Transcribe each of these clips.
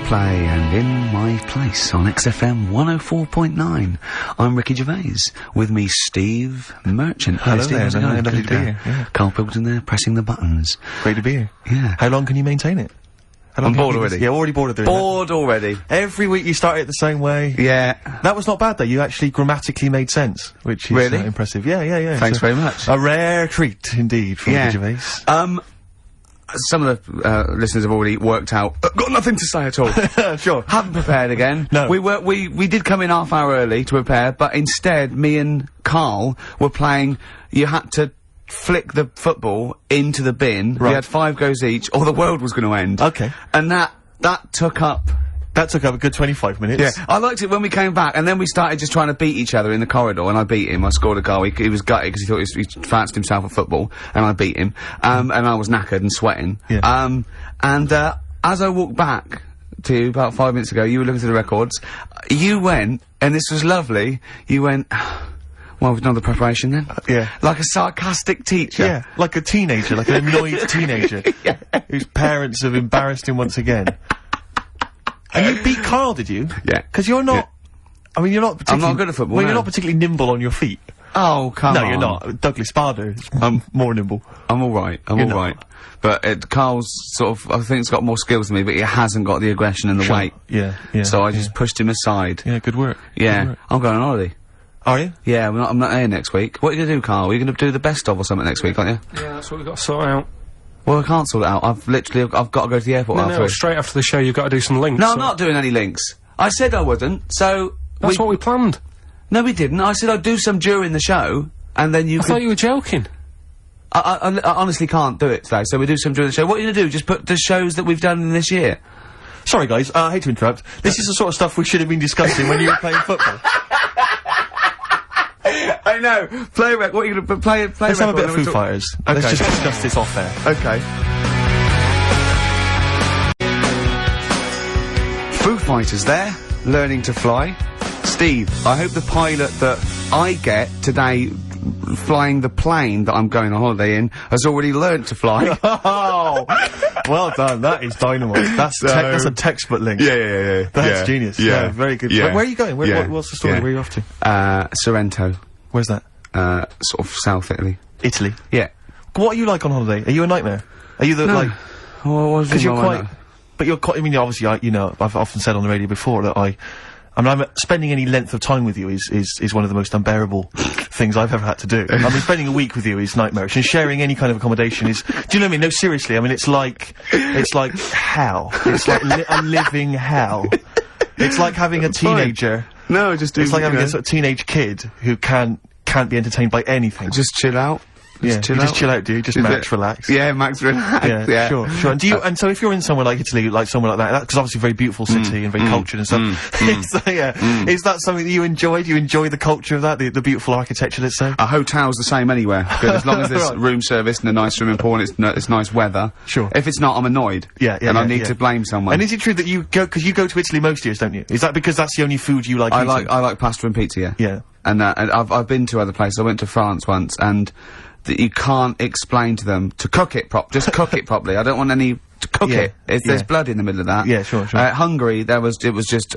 Play and In My Place on XFM 104.9. I'm Ricky Gervais. With me, Steve Merchant. Hello Steve, there, lovely to be here. Yeah. Karl Pilkington there, pressing the buttons. Great to be here. Yeah. How long can you maintain it? I'm bored already. Yeah, already bored of doing Bored already. Every week you start it the same way. Yeah. That was not bad though, you actually grammatically made sense, which is Really? Impressive. Yeah. Thanks very much. A rare treat indeed from Ricky Gervais. Some of the listeners have already worked out. Got nothing to say at all. Sure. Haven't prepared again. No. We did come in half hour early to prepare, but instead me and Karl were playing. You had to flick the football into the bin. Right. We had 5 goes each, or the world was going to end. Okay. And that took up. That took up a good 25 minutes. Yeah, I liked it when we came back, and then we started just trying to beat each other in the corridor, and I beat him. I scored a goal. He was gutted because he thought he fancied himself at football, and I beat him. And I was knackered and sweating. Yeah. As I walked back to you about 5 minutes ago, you were looking through the records. You went, and this was lovely. You went. Well, we've done the preparation then. Yeah. Like a sarcastic teacher. Yeah, like a teenager, like an annoyed teenager. Yeah. Whose parents have embarrassed him once again. And you beat Karl, did you? Yeah. Because you're not. I mean, you're not particularly. I'm not good at football. Well, no. you're not particularly nimble on your feet. Oh, come on. No, you're not. Douglas Bader is more nimble. I'm alright. I'm alright. But Karl's sort of, I think, he's got more skills than me, but he hasn't got the aggression and the weight. Yeah. So I just pushed him aside. Yeah, good work. Yeah. Good work. I'm going on holiday. Are you? Yeah, I'm not here next week. What are you gonna do, Karl? Are you gonna do the best of or something next week, aren't you? Yeah, that's what we've got to sort out. Well, I can't sort it out. I've got to go to the airport after. No, straight after the show you've got to do some links. No, I'm not doing any links. I said I wouldn't, so... That's what we planned. No, we didn't. I said I'd do some during the show, and then you I thought you were joking. I honestly can't do it today, so we do some during the show. What are you gonna do? Just put the shows that we've done in this year? Sorry, guys, I hate to interrupt. This is the sort of stuff we should have been discussing when you were playing football. I know. Play what are you gonna play? Let's have a bit of Foo Fighters. Okay. Let's just discuss this off air. Okay. Foo Fighters there, learning to fly. Steve, I hope the pilot that I get today flying the plane that I'm going on holiday in has already learnt to fly. Oh, well done. That is dynamite. That's a textbook link. Yeah. That's genius. Yeah, very good. Yeah. Where are you going? What's the story? Yeah. Where are you off to? Sorrento. Where's that? Sort of South Italy. Italy. Yeah. What are you like on holiday? Are you a nightmare? Are you the like? Well, because you're quite. But you're quite. I mean, obviously, I've often said on the radio before that I'm spending any length of time with you is one of the most unbearable things I've ever had to do. I mean, spending a week with you is nightmarish, and sharing any kind of accommodation is. Do you know what I mean? No, seriously. I mean, it's like hell. It's like a living hell. It's like having a teenager. No, it's like having a sort of teenage kid who can't be entertained by anything. Just chill out. Just chill out, dude. Just max relax. Yeah, max relax. Yeah, sure. And and so if you're in somewhere like Italy, like somewhere like that, because obviously a very beautiful city and very cultured and stuff. Is that something that you enjoy? Do you enjoy the culture of that, the beautiful architecture, let's say? A hotel's the same anywhere. As long as there's room service and a nice swimming pool and it's nice weather. Sure. If it's not, I'm annoyed. And I need to blame someone. And is it true that you go to Italy most years, don't you? Is that because that's the only food you like eating? I like pasta and pizza. Yeah. Yeah. And I've been to other places. I went to France once, and you can't explain to them to cook it just cook it properly. I don't want any to cook it. There's blood in the middle of that. Yeah, sure. Hungary, it was just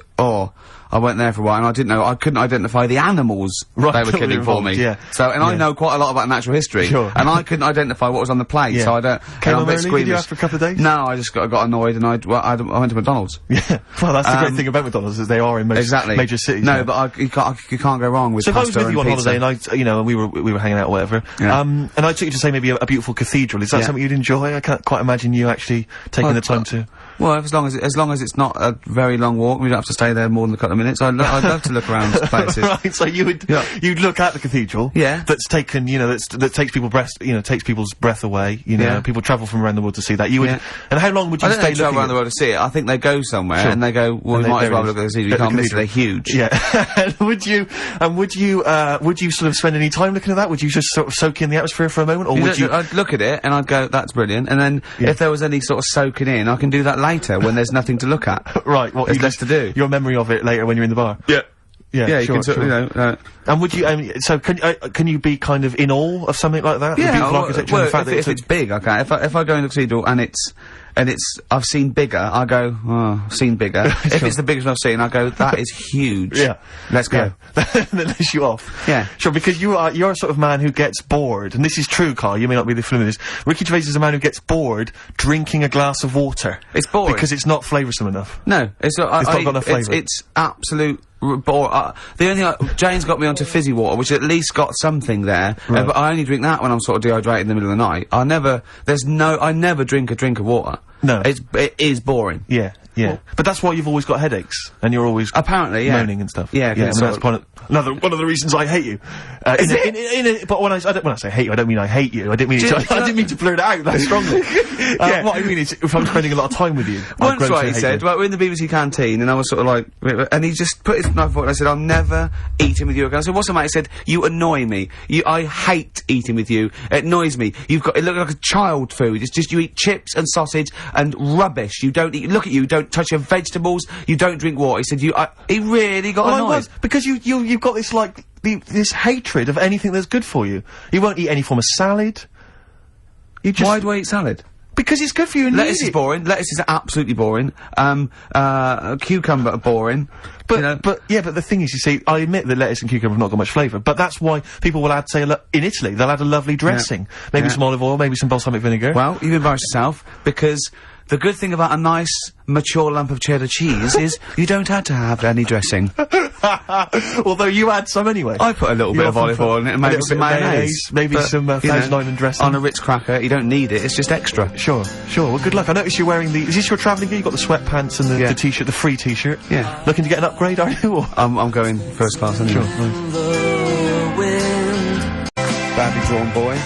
I went there for a while and I couldn't identify the animals they were killing for me. Yeah. So I know quite a lot about natural history. Sure. And I couldn't identify what was on the plate. So I don't. Came home early? Did you have for a couple of days? No, I just got annoyed and I went to McDonald's. Yeah. Well, that's the great thing about McDonald's is they are in most major cities. No, but you can't go wrong with pasta and pizza. So if I was with you on holiday and and we were hanging out or whatever, and I took you to say maybe a beautiful cathedral, is that something you'd enjoy? I can't quite imagine you actually taking the time to. Well, as long as it's not a very long walk, we don't have to stay there more than a couple of minutes. I'd love to look around places. Right, so you'd look at the cathedral. Yeah. That's taken, that takes people's breath away. People travel from around the world to see that. You would. Yeah. And how long would you stay travel around the world to see it? I think they go somewhere and they go, well, we might as well look at the cathedral. You can't miss it. They're huge. Yeah. And would you sort of spend any time looking at that? Would you just sort of soak in the atmosphere for a moment, or would you? I'd look at it and I'd go, that's brilliant. And then if there was any sort of soaking in, I can do that later when there's nothing to look at. Right. What there's less to do. Your memory of it later when you're in the bar. Yeah. Yeah, you sure, can sort of, sure. you know. And would you, so can you be kind of in awe of something like that? Yeah, Beautiful architecture and the fact that if it's big, okay. If I go in the cathedral and it's I've seen bigger, I go, oh, I've seen bigger. If it's the biggest one I've seen, I go, that is huge. Yeah. Let's go. Yeah. That lets you off. Yeah. Sure, because you're a sort of man who gets bored, and this is true, Carl, you may not be the film of this. Ricky Gervais is a man who gets bored drinking a glass of water. It's boring. Because it's not flavoursome enough. No, it's not It's not got enough flavour. It's absolute bore. The only Jane's got me onto fizzy water, which at least got something there. Right. But I only drink that when I'm sort of dehydrated in the middle of the night. I never drink a drink of water. No. It is boring. Yeah, yeah. Well, but that's why you've always got headaches, and you're always apparently, yeah, moaning and stuff. Yeah, yeah. And that's one of the reasons I hate you. But when I say hate you, I don't mean I hate you. I didn't mean I didn't mean to blur it out that strongly. Yeah. What I mean is, if I'm spending a lot of time with you, once, right, he said, well, we're in the BBC canteen, and I was sort of like, and he just put his knife forward, and I said, I'll never eat in with you again. I said, what's the matter? He said, you annoy me. I hate eating with you. It annoys me. It looks like a child food. It's just you eat chips and sausage and rubbish. You don't eat, look at you don't touch your vegetables, you don't drink water. He said, he really got annoyed. I was, because you've got this, like, this hatred of anything that's good for you. You won't eat any form of salad. You just... Why do I eat salad? Because it's good for you and lettuce is boring. Lettuce is absolutely boring. Cucumber are boring. But, you know? but the thing is, you see, I admit that lettuce and cucumber have not got much flavour, but that's why people will add, say, in Italy, they'll add a lovely dressing. Yeah. Maybe some olive oil, maybe some balsamic vinegar. Well, you've embarrassed yourself, because the good thing about a nice, mature lump of cheddar cheese is you don't have to have any dressing. Although you add some anyway. I put a little bit of olive oil in it and maybe some mayonnaise. Maybe some Thousand Island dressing. On a Ritz cracker, you don't need it, it's just extra. Sure. Well, good luck. I notice you're wearing is this your travelling gear? You've got the sweatpants and the t-shirt, the free t-shirt. Yeah. Looking to get an upgrade, are you? Or? I'm going first class anyway. Sure. Badly drawn boy,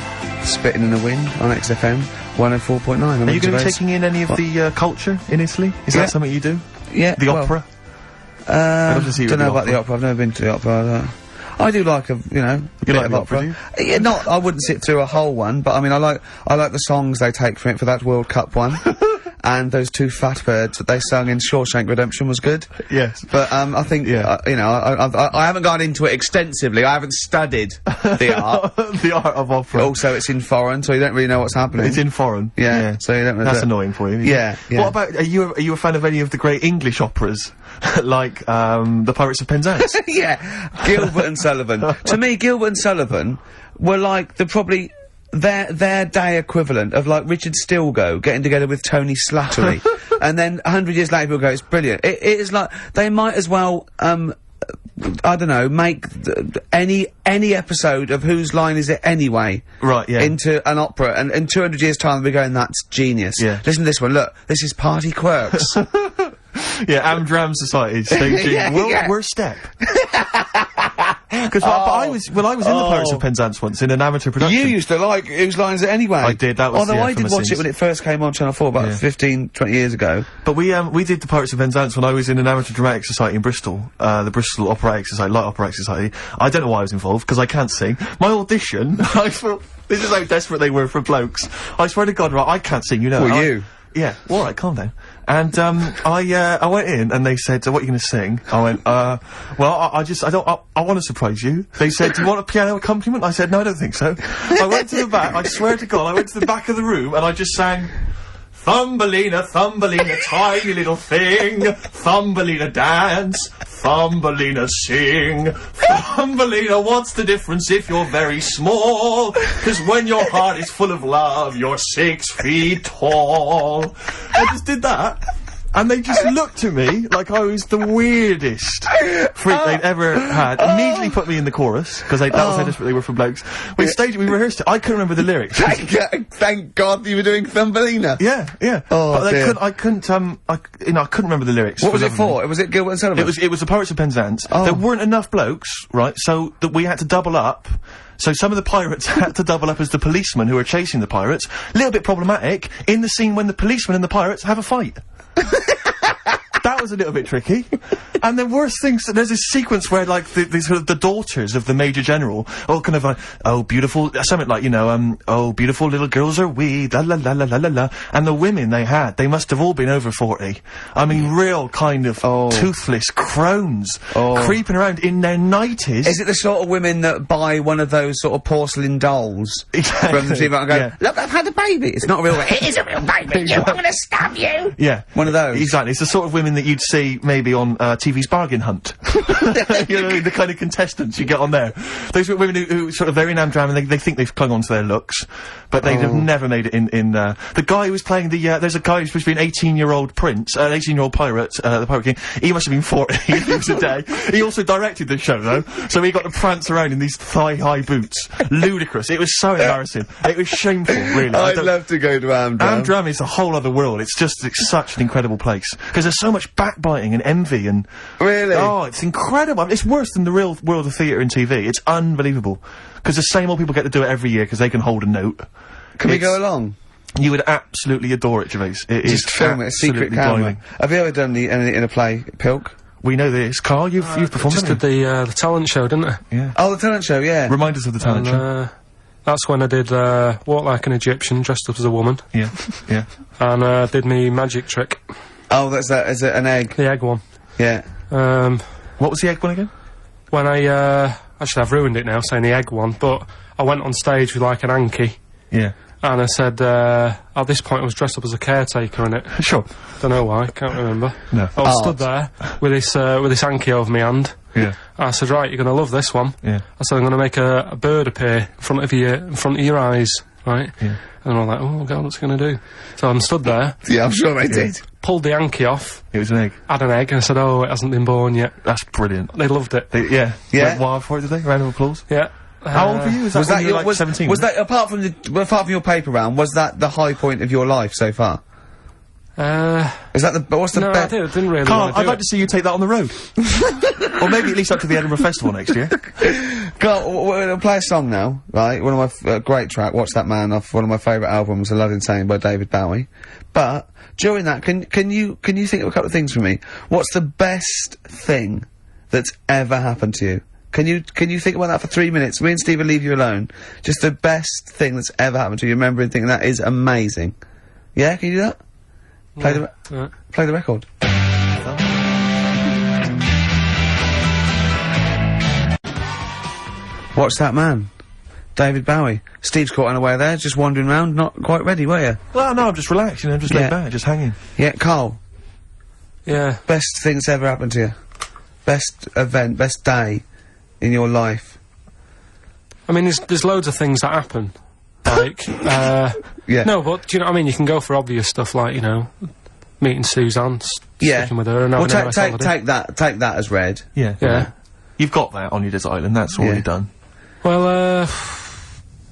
spitting in the wind on XFM 104.9. Are you going to be taking in any of the culture in Italy? Is that something you do? Yeah. The opera? Don't know about the opera. I've never been to the opera. I do like a bit of opera. Yeah, I wouldn't sit through a whole one, but I mean, I like the songs they take from it for that World Cup one. And those two fat birds that they sung in Shawshank Redemption was good. Yes. But, I think, I haven't gone into it extensively. I haven't studied the art. The art of opera. Also, it's in foreign, so you don't really know what's happening. It's in foreign. Yeah. So you don't really... That's annoying for you. Yeah. What about, are you a fan of any of the great English operas? Like, the Pirates of Penzance? Yeah. Gilbert and Sullivan. To me, Gilbert and Sullivan were like their day equivalent of, like, Richard Stilgoe getting together with Tony Slattery. And then 100 years later people go, it's brilliant. It is like, they might as well, I don't know, make any episode of Whose Line Is It Anyway? Right, yeah. Into an opera, and in 200 years' time we're going, that's genius. Yeah. Listen to this one, look, this is Party Quirks. Yeah, Amdram Society staging Worst Step. Because I was in the Pirates of Penzance once in an amateur production. You used to like Whose Line Is It Anyway? I did, that was although I did watch it when it first came on Channel 4 about 15, 20 years ago. But we did the Pirates of Penzance when I was in an amateur dramatic society in Bristol, the Bristol Operatic Society, Light Operatic Society. I don't know why I was involved, because I can't sing. My audition, this is how desperate they were for blokes. I swear to God, right, I can't sing, you know. Well, you? Yeah, alright, calm down. And, I went in and they said, what are you gonna sing? I went, well, I want to surprise you. They said, do you want a piano accompaniment? I said, no, I don't think so. I went to the back, I swear to God, I went to the back of the room and I just sang, Thumbelina, Thumbelina, tiny little thing, Thumbelina dance, Thumbelina sing, Thumbelina, what's the difference if you're very small? 'Cause when your heart is full of love, you're 6 feet tall. I just did that. And they just looked at me like I was the weirdest freak they'd ever had. Immediately put me in the chorus, because that was how desperate they were for blokes. We rehearsed it. I couldn't remember the lyrics. Thank God you were doing Thumbelina. Yeah. Oh, but dear. I couldn't remember the lyrics. What was it for? Was it Gilbert and Sullivan? It was the Pirates of Penzance. There weren't enough blokes, right, so that we had to double up. So some of the pirates had to double up as the policemen who were chasing the pirates. A little bit problematic in the scene when the policemen and the pirates have a fight. That was a little bit tricky. And the worst things, there's this sequence where, like, the sort of the daughters of the Major General, all kind of like, oh, beautiful, something like, you know, oh, beautiful little girls are we, la la la la la la la. And the women they must have all been over 40. I mean, real kind of toothless crones, creeping around in their 90s. Is it the sort of women that buy one of those sort of porcelain dolls from the TV and go, look, I've had a baby. It's not a real baby. It is a real baby. I'm gonna stab you. Yeah. One of those. Exactly. It's the sort of women that you'd see maybe on TV's Bargain Hunt. You know, the kind of contestants you get on there. Those women who sort of very nam-dram and they think they've clung on to their looks, but they have never made it in the guy who was playing there's a guy who's supposed to be an 18-year-old prince, an 18-year-old pirate, the Pirate King. He must have been 40 if he was a day. He also directed the show, though, so he got to prance around in these thigh-high boots. Ludicrous. It was so embarrassing. It was shameful, really. I'd love to go to Amdram. Amdram is a whole other world. It's such an incredible place. Because there's so much backbiting and envy and... Really? Oh, it's incredible. It's worse than the real world of theatre and TV. It's unbelievable. Because the same old people get to do it every year because they can hold a note. Can we go along? You would absolutely adore it, Gervais. It Just is film it, a secret camera. blinding. Have you ever done anything in a play, Pilk? We know this. Carl, you've performed, Just haven't did the talent show, didn't I? you? Yeah. Oh, the talent show, yeah. Remind us of the talent show. That's when I did Walk Like an Egyptian, dressed up as a woman. Yeah, yeah. And did me magic trick. Oh, is it an egg? The egg one. Yeah. What was the egg one again? When actually I've ruined it now saying the egg one, but I went on stage with like an hanky. Yeah. And I said, at this point I was dressed up as a caretaker in it. Sure. Don't know why, can't remember. No. I was stood there with this hanky over my hand. Yeah. I said, right, you're gonna love this one. Yeah. I said, I'm gonna make a bird appear in front of your eyes, right? Yeah. And I'm like, oh god, what's it gonna do? So I'm stood there. Yeah, I'm sure they did. Pulled the hanky off. It was an egg. Had an egg, and I said, oh, it hasn't been born yet. That's brilliant. They loved it. Yeah. Yeah. Went wild for it, did they? Round of applause? Yeah. How old were you? Was that when you were, like, 17? Was that apart from your paper round? Was that the high point of your life so far? Is that the what's the no, best? I didn't really. Carl, I'd like to see you take that on the road. Or maybe at least up to the Edinburgh Festival next year. Carl, we're gonna play a song now, right? One of my great track, "Watch That Man," off one of my favourite albums, "A Love Insane" by David Bowie. But during that, can you think of a couple of things for me? What's the best thing that's ever happened to you? Can you think about that for 3 minutes? Me and Steve will leave you alone. Just the best thing that's ever happened to you. Remember and think that is amazing. Yeah, can you do that? Play the record. Watch That Man. David Bowie. Steve's caught unaware there, just wandering around, not quite ready, were you? Well, no, I'm just relaxed, you know, just laid back, just hanging. Yeah, Carl. Yeah. Best thing that's ever happened to you. Best event, best day in your life. I mean, there's loads of things that happen. Like, yeah. No, but, do you know what I mean? You can go for obvious stuff like, you know, meeting Suzanne, sticking with her and having a nice holiday. Take that as read. Yeah. Yeah. You've got that on your desert island, that's already done. Well,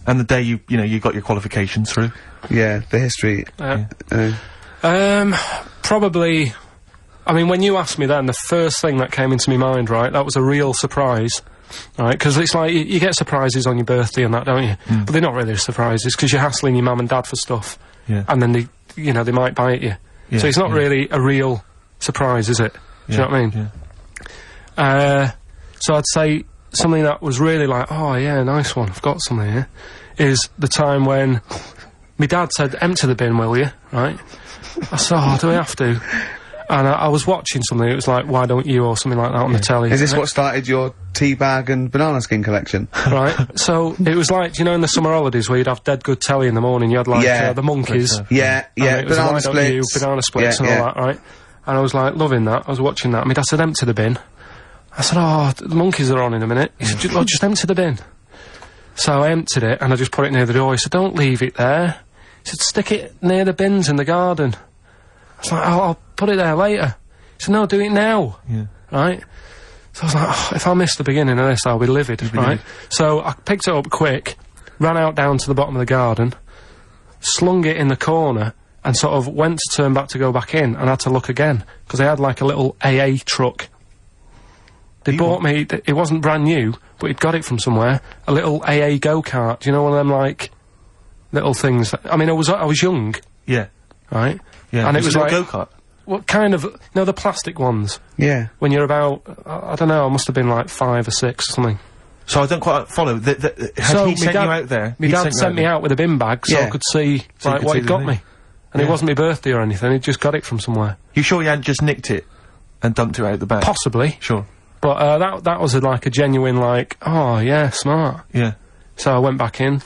and the day you got your qualifications through. Yeah, the history. Probably, I mean, when you asked me then, the first thing that came into my mind, right, that was a real surprise. Right, because it's like, you get surprises on your birthday and that, don't you? But they're not really surprises, because you're hassling your mum and dad for stuff. Yeah. And then they might bite you. Yeah, so it's not really a real surprise, is it? Do you know what I mean? Yeah. So I'd say something that was really like, oh yeah, nice one, I've got something here, is the time when my dad said, empty the bin, will you? Right? I said, oh, do we have to? And I was watching something, it was like, why don't you, or something like that on the telly. Is this what started your teabag and banana skin collection? Right, so it was like, you know, in the summer holidays where you'd have dead good telly in the morning, you had like, the Monkeys. Yeah, It was banana Why Don't You, splits. banana splits and all that, right? And I was like, loving that, I was watching that, my dad said, empty the bin. I said, oh, the Monkeys are on in a minute. He said, oh, just empty the bin. So I emptied it, and I just put it near the door. He said, don't leave it there. He said, stick it near the bins in the garden. I was like, oh, I'll put it there later. He said, no, do it now. Yeah. Right? So I was like, oh, if I miss the beginning of this, I'll be livid, right? So I picked it up quick, ran out down to the bottom of the garden, slung it in the corner, and sort of went to turn back to go back in, and had to look again, because they had like a little AA truck. They bought me, it wasn't brand new, but he'd got it from somewhere, a little AA go-kart. Do you know one of them, like, little things? I mean, I was young. Yeah. Right? Yeah. And it was like... go-kart. what kind of, the plastic ones? Yeah. When you're about, I don't know, I must have been like 5 or 6 or something. So I don't quite follow. Had he sent you out there? My dad sent me out with a bin bag so I could see, what he'd got me. And it wasn't my birthday or anything, he'd just got it from somewhere. You sure you hadn't just nicked it and dumped it out the bag? Possibly. Sure. But, that was like a genuine, like, oh, yeah, smart. Yeah. So I went back in,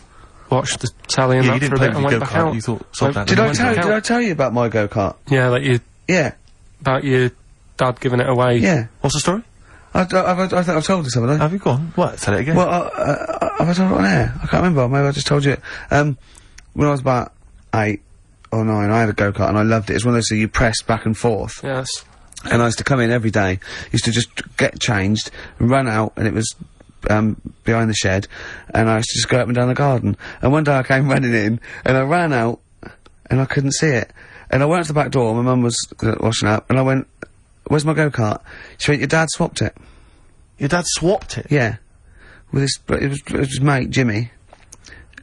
watched the telly and that for a bit and went back out. You thought, that. Did I tell you about my go-kart? Yeah, about your dad giving it away. Yeah. What's the story? I think I've told you some of that. Have you gone? What? Tell it again. Well, have I told it on air? I can't remember. Maybe I just told you it. When I was about 8 or 9, I had a go-kart and I loved it. It's one of those that you press back and forth. Yes. And I used to come in every day, used to just get changed, run out, and it was, behind the shed, and I used to just go up and down the garden. And one day I came running in, and I ran out, and I couldn't see it. And I went to the back door, my mum was washing up, and I went, "Where's my go-kart?" She went, "Your dad swapped it." Your dad swapped it? Yeah. With it was his mate, Jimmy,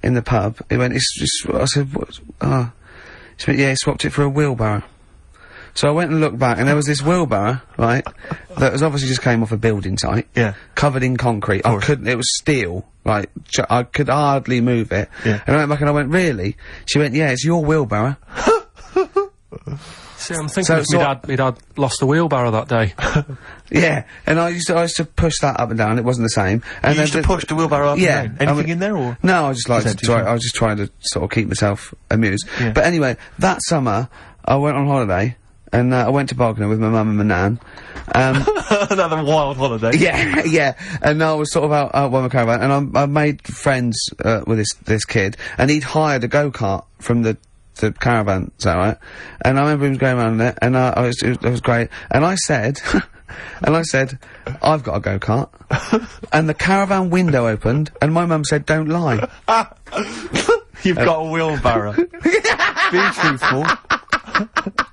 in the pub. He went, I said, "What?" She went, "Yeah, he swapped it for a wheelbarrow." So I went and looked back, and there was this wheelbarrow, right, that was obviously just came off a building site. Yeah. Covered in concrete. I couldn't, it was steel, right, I could hardly move it. Yeah. And I went back and I went, "Really?" She went, "Yeah, it's your wheelbarrow." See, I'm thinking my dad lost a wheelbarrow that day. Yeah, and I used to push that up and down, it wasn't the same. And you used to push the wheelbarrow up and down? Anything in there, or? No, I just like to try, I was just trying to sort of keep myself amused. Yeah. But anyway, that summer, I went on holiday, and I went to Bognor with my mum and my nan. Another wild holiday. Yeah, yeah. And I was sort of out by my caravan, and I made friends with this kid, and he'd hired a go-kart from the caravan, is that right? And I remember him going around there, and it was great. And I said, "I've got a go-kart." And the caravan window opened, and my mum said, "Don't lie." You've got a wheelbarrow. Be truthful.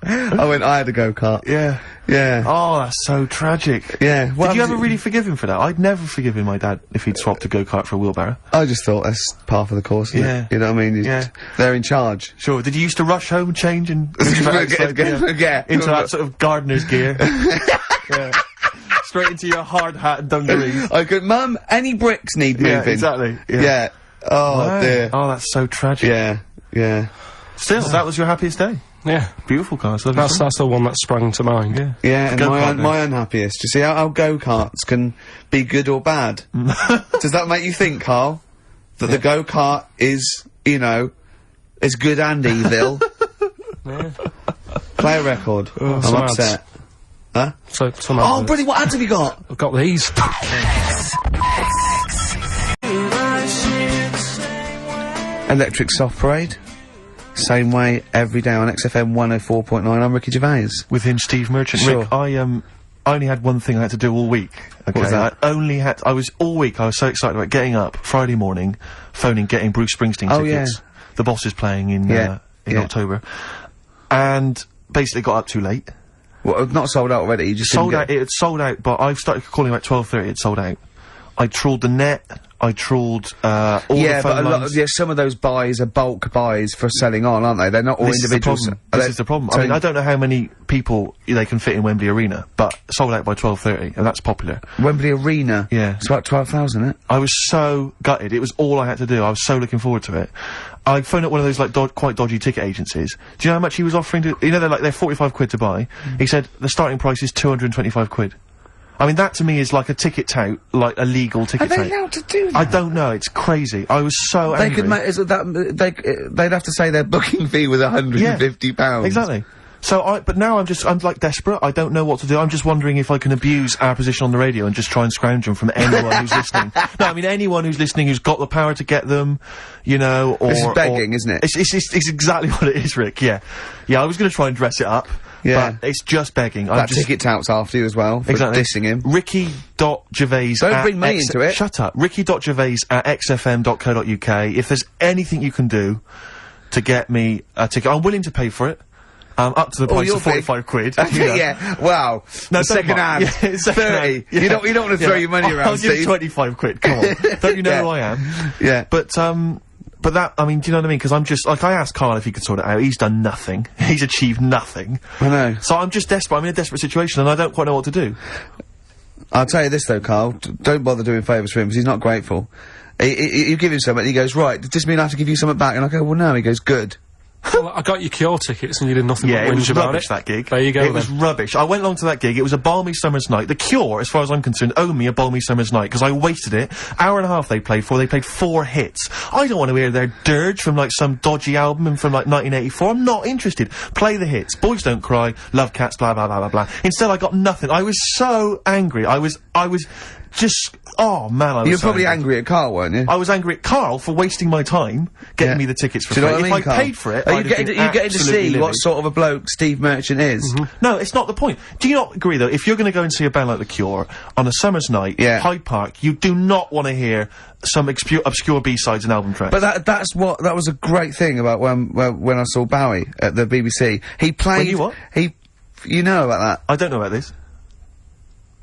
I went, "I had a go-kart." Yeah. Yeah. Oh, that's so tragic. Yeah. Did you ever really forgive him for that? I'd never forgiven my dad if he'd swapped a go-kart for a wheelbarrow. I just thought that's part of the course, isn't it? You know what I mean? They're in charge. Sure. Did you used to rush home, change, and into that sort of gardener's gear? Yeah. Straight into your hard hat and dungarees. I could, "Mum, any bricks need moving?" Yeah, exactly. Yeah. Oh, dear. Oh, that's so tragic. Yeah. Yeah. Still, that was your happiest day. Yeah. Beautiful car. That's the one that sprang to mind. Yeah. Yeah, and my unhappiest. You see how go-karts can be good or bad? Does that make you think, Carl? That the go-kart is, is good and evil? Yeah. Play a record. I'm upset. Huh? Oh, brilliant, what ads have you got? I've got these. Electric Soft Parade. Same way every day on XFM 104.9. I'm Ricky Gervais. With him, Steve Merchant. Sure. Rick, I only had one thing I had to do all week. Okay? What was that? I was so excited about getting up Friday morning, phoning, getting Bruce Springsteen tickets. Yeah. The Boss is playing in October. And basically got up too late. Well, not sold out already, you just sold out. It had sold out, but I started calling about 12:30, it sold out. I trawled the net, I trawled, all the phone lines. Some of those buys are bulk buys for selling on, aren't they? They're not all individuals. This is the problem. I mean, I don't know how many people they can fit in Wembley Arena, but sold out by 12:30, and that's popular. Wembley Arena? Yeah. It's about 12,000, isn't it? I was so gutted. It was all I had to do. I was so looking forward to it. I phoned up one of those, like, quite dodgy ticket agencies. Do you know how much he was offering to— they're 45 quid to buy. He said the starting price is 225 quid. I mean, that to me is like a ticket tout, like a legal ticket tout. Are they allowed to do that? I don't know, it's crazy. I was so angry. They could make— they'd have to say their booking fee was £150. Yeah, exactly. So but now I'm like desperate, I don't know what to do. I'm just wondering if I can abuse our position on the radio and just try and scrounge them from anyone who's listening. No, I mean anyone who's listening who's got the power to get them, or— This is begging, isn't it? It's exactly what it is, Rick, yeah. Yeah, I was gonna try and dress it up. Yeah. But it's just begging. That ticket tout's after you as well, for dissing him. Ricky.Gervais. Don't bring me into it. Shut up. Ricky.Gervais at xfm.co.uk. If there's anything you can do to get me a ticket, I'm willing to pay for it. Up to the price of 45 quid. Yeah, wow. No, second hand. Yeah, 30. Yeah. You don't want to throw your money around, I'll give Steve. 25 quid, come on. Don't you know who I am? Yeah. But, But that, I mean, do you know what I mean? Because I'm just, like, I asked Karl if he could sort it out. He's done nothing. He's achieved nothing. I know. So I'm just desperate. I'm in a desperate situation and I don't quite know what to do. I'll tell you this though, Karl, don't bother doing favours for him because he's not grateful. You give him something and he goes, right, does this mean I have to give you something back? And I go, well no, he goes, good. Well, I got your Cure tickets and you did nothing but Yeah, it was whinge about rubbish, it. that gig. There you go, It was rubbish. I went along to that gig, it was a balmy summer's night. The Cure, as far as I'm concerned, owe me a balmy summer's night, because I wasted it. Hour and a half they played 4 hits. I don't want to hear their dirge from, like, some dodgy album from, like, 1984. I'm not interested. Play the hits. Boys Don't Cry, Love Cats, blah, blah, blah, blah, blah. Instead, I got nothing. I was so angry. I was just, oh man, I was You're probably angry at Karl, weren't you? I was angry at Karl for wasting my time getting me the tickets for free. free. If I Karl? paid for it, Are you getting to see what sort of a bloke Steve Merchant is? No, it's not the point. Do you not agree, though, if you're going to go and see a band like The Cure on a summer's night, Hyde Park, you do not want to hear some obscure B-sides and album tracks. But that was a great thing about when I saw Bowie at the BBC. He played... When you what? You know about that? I don't know about this.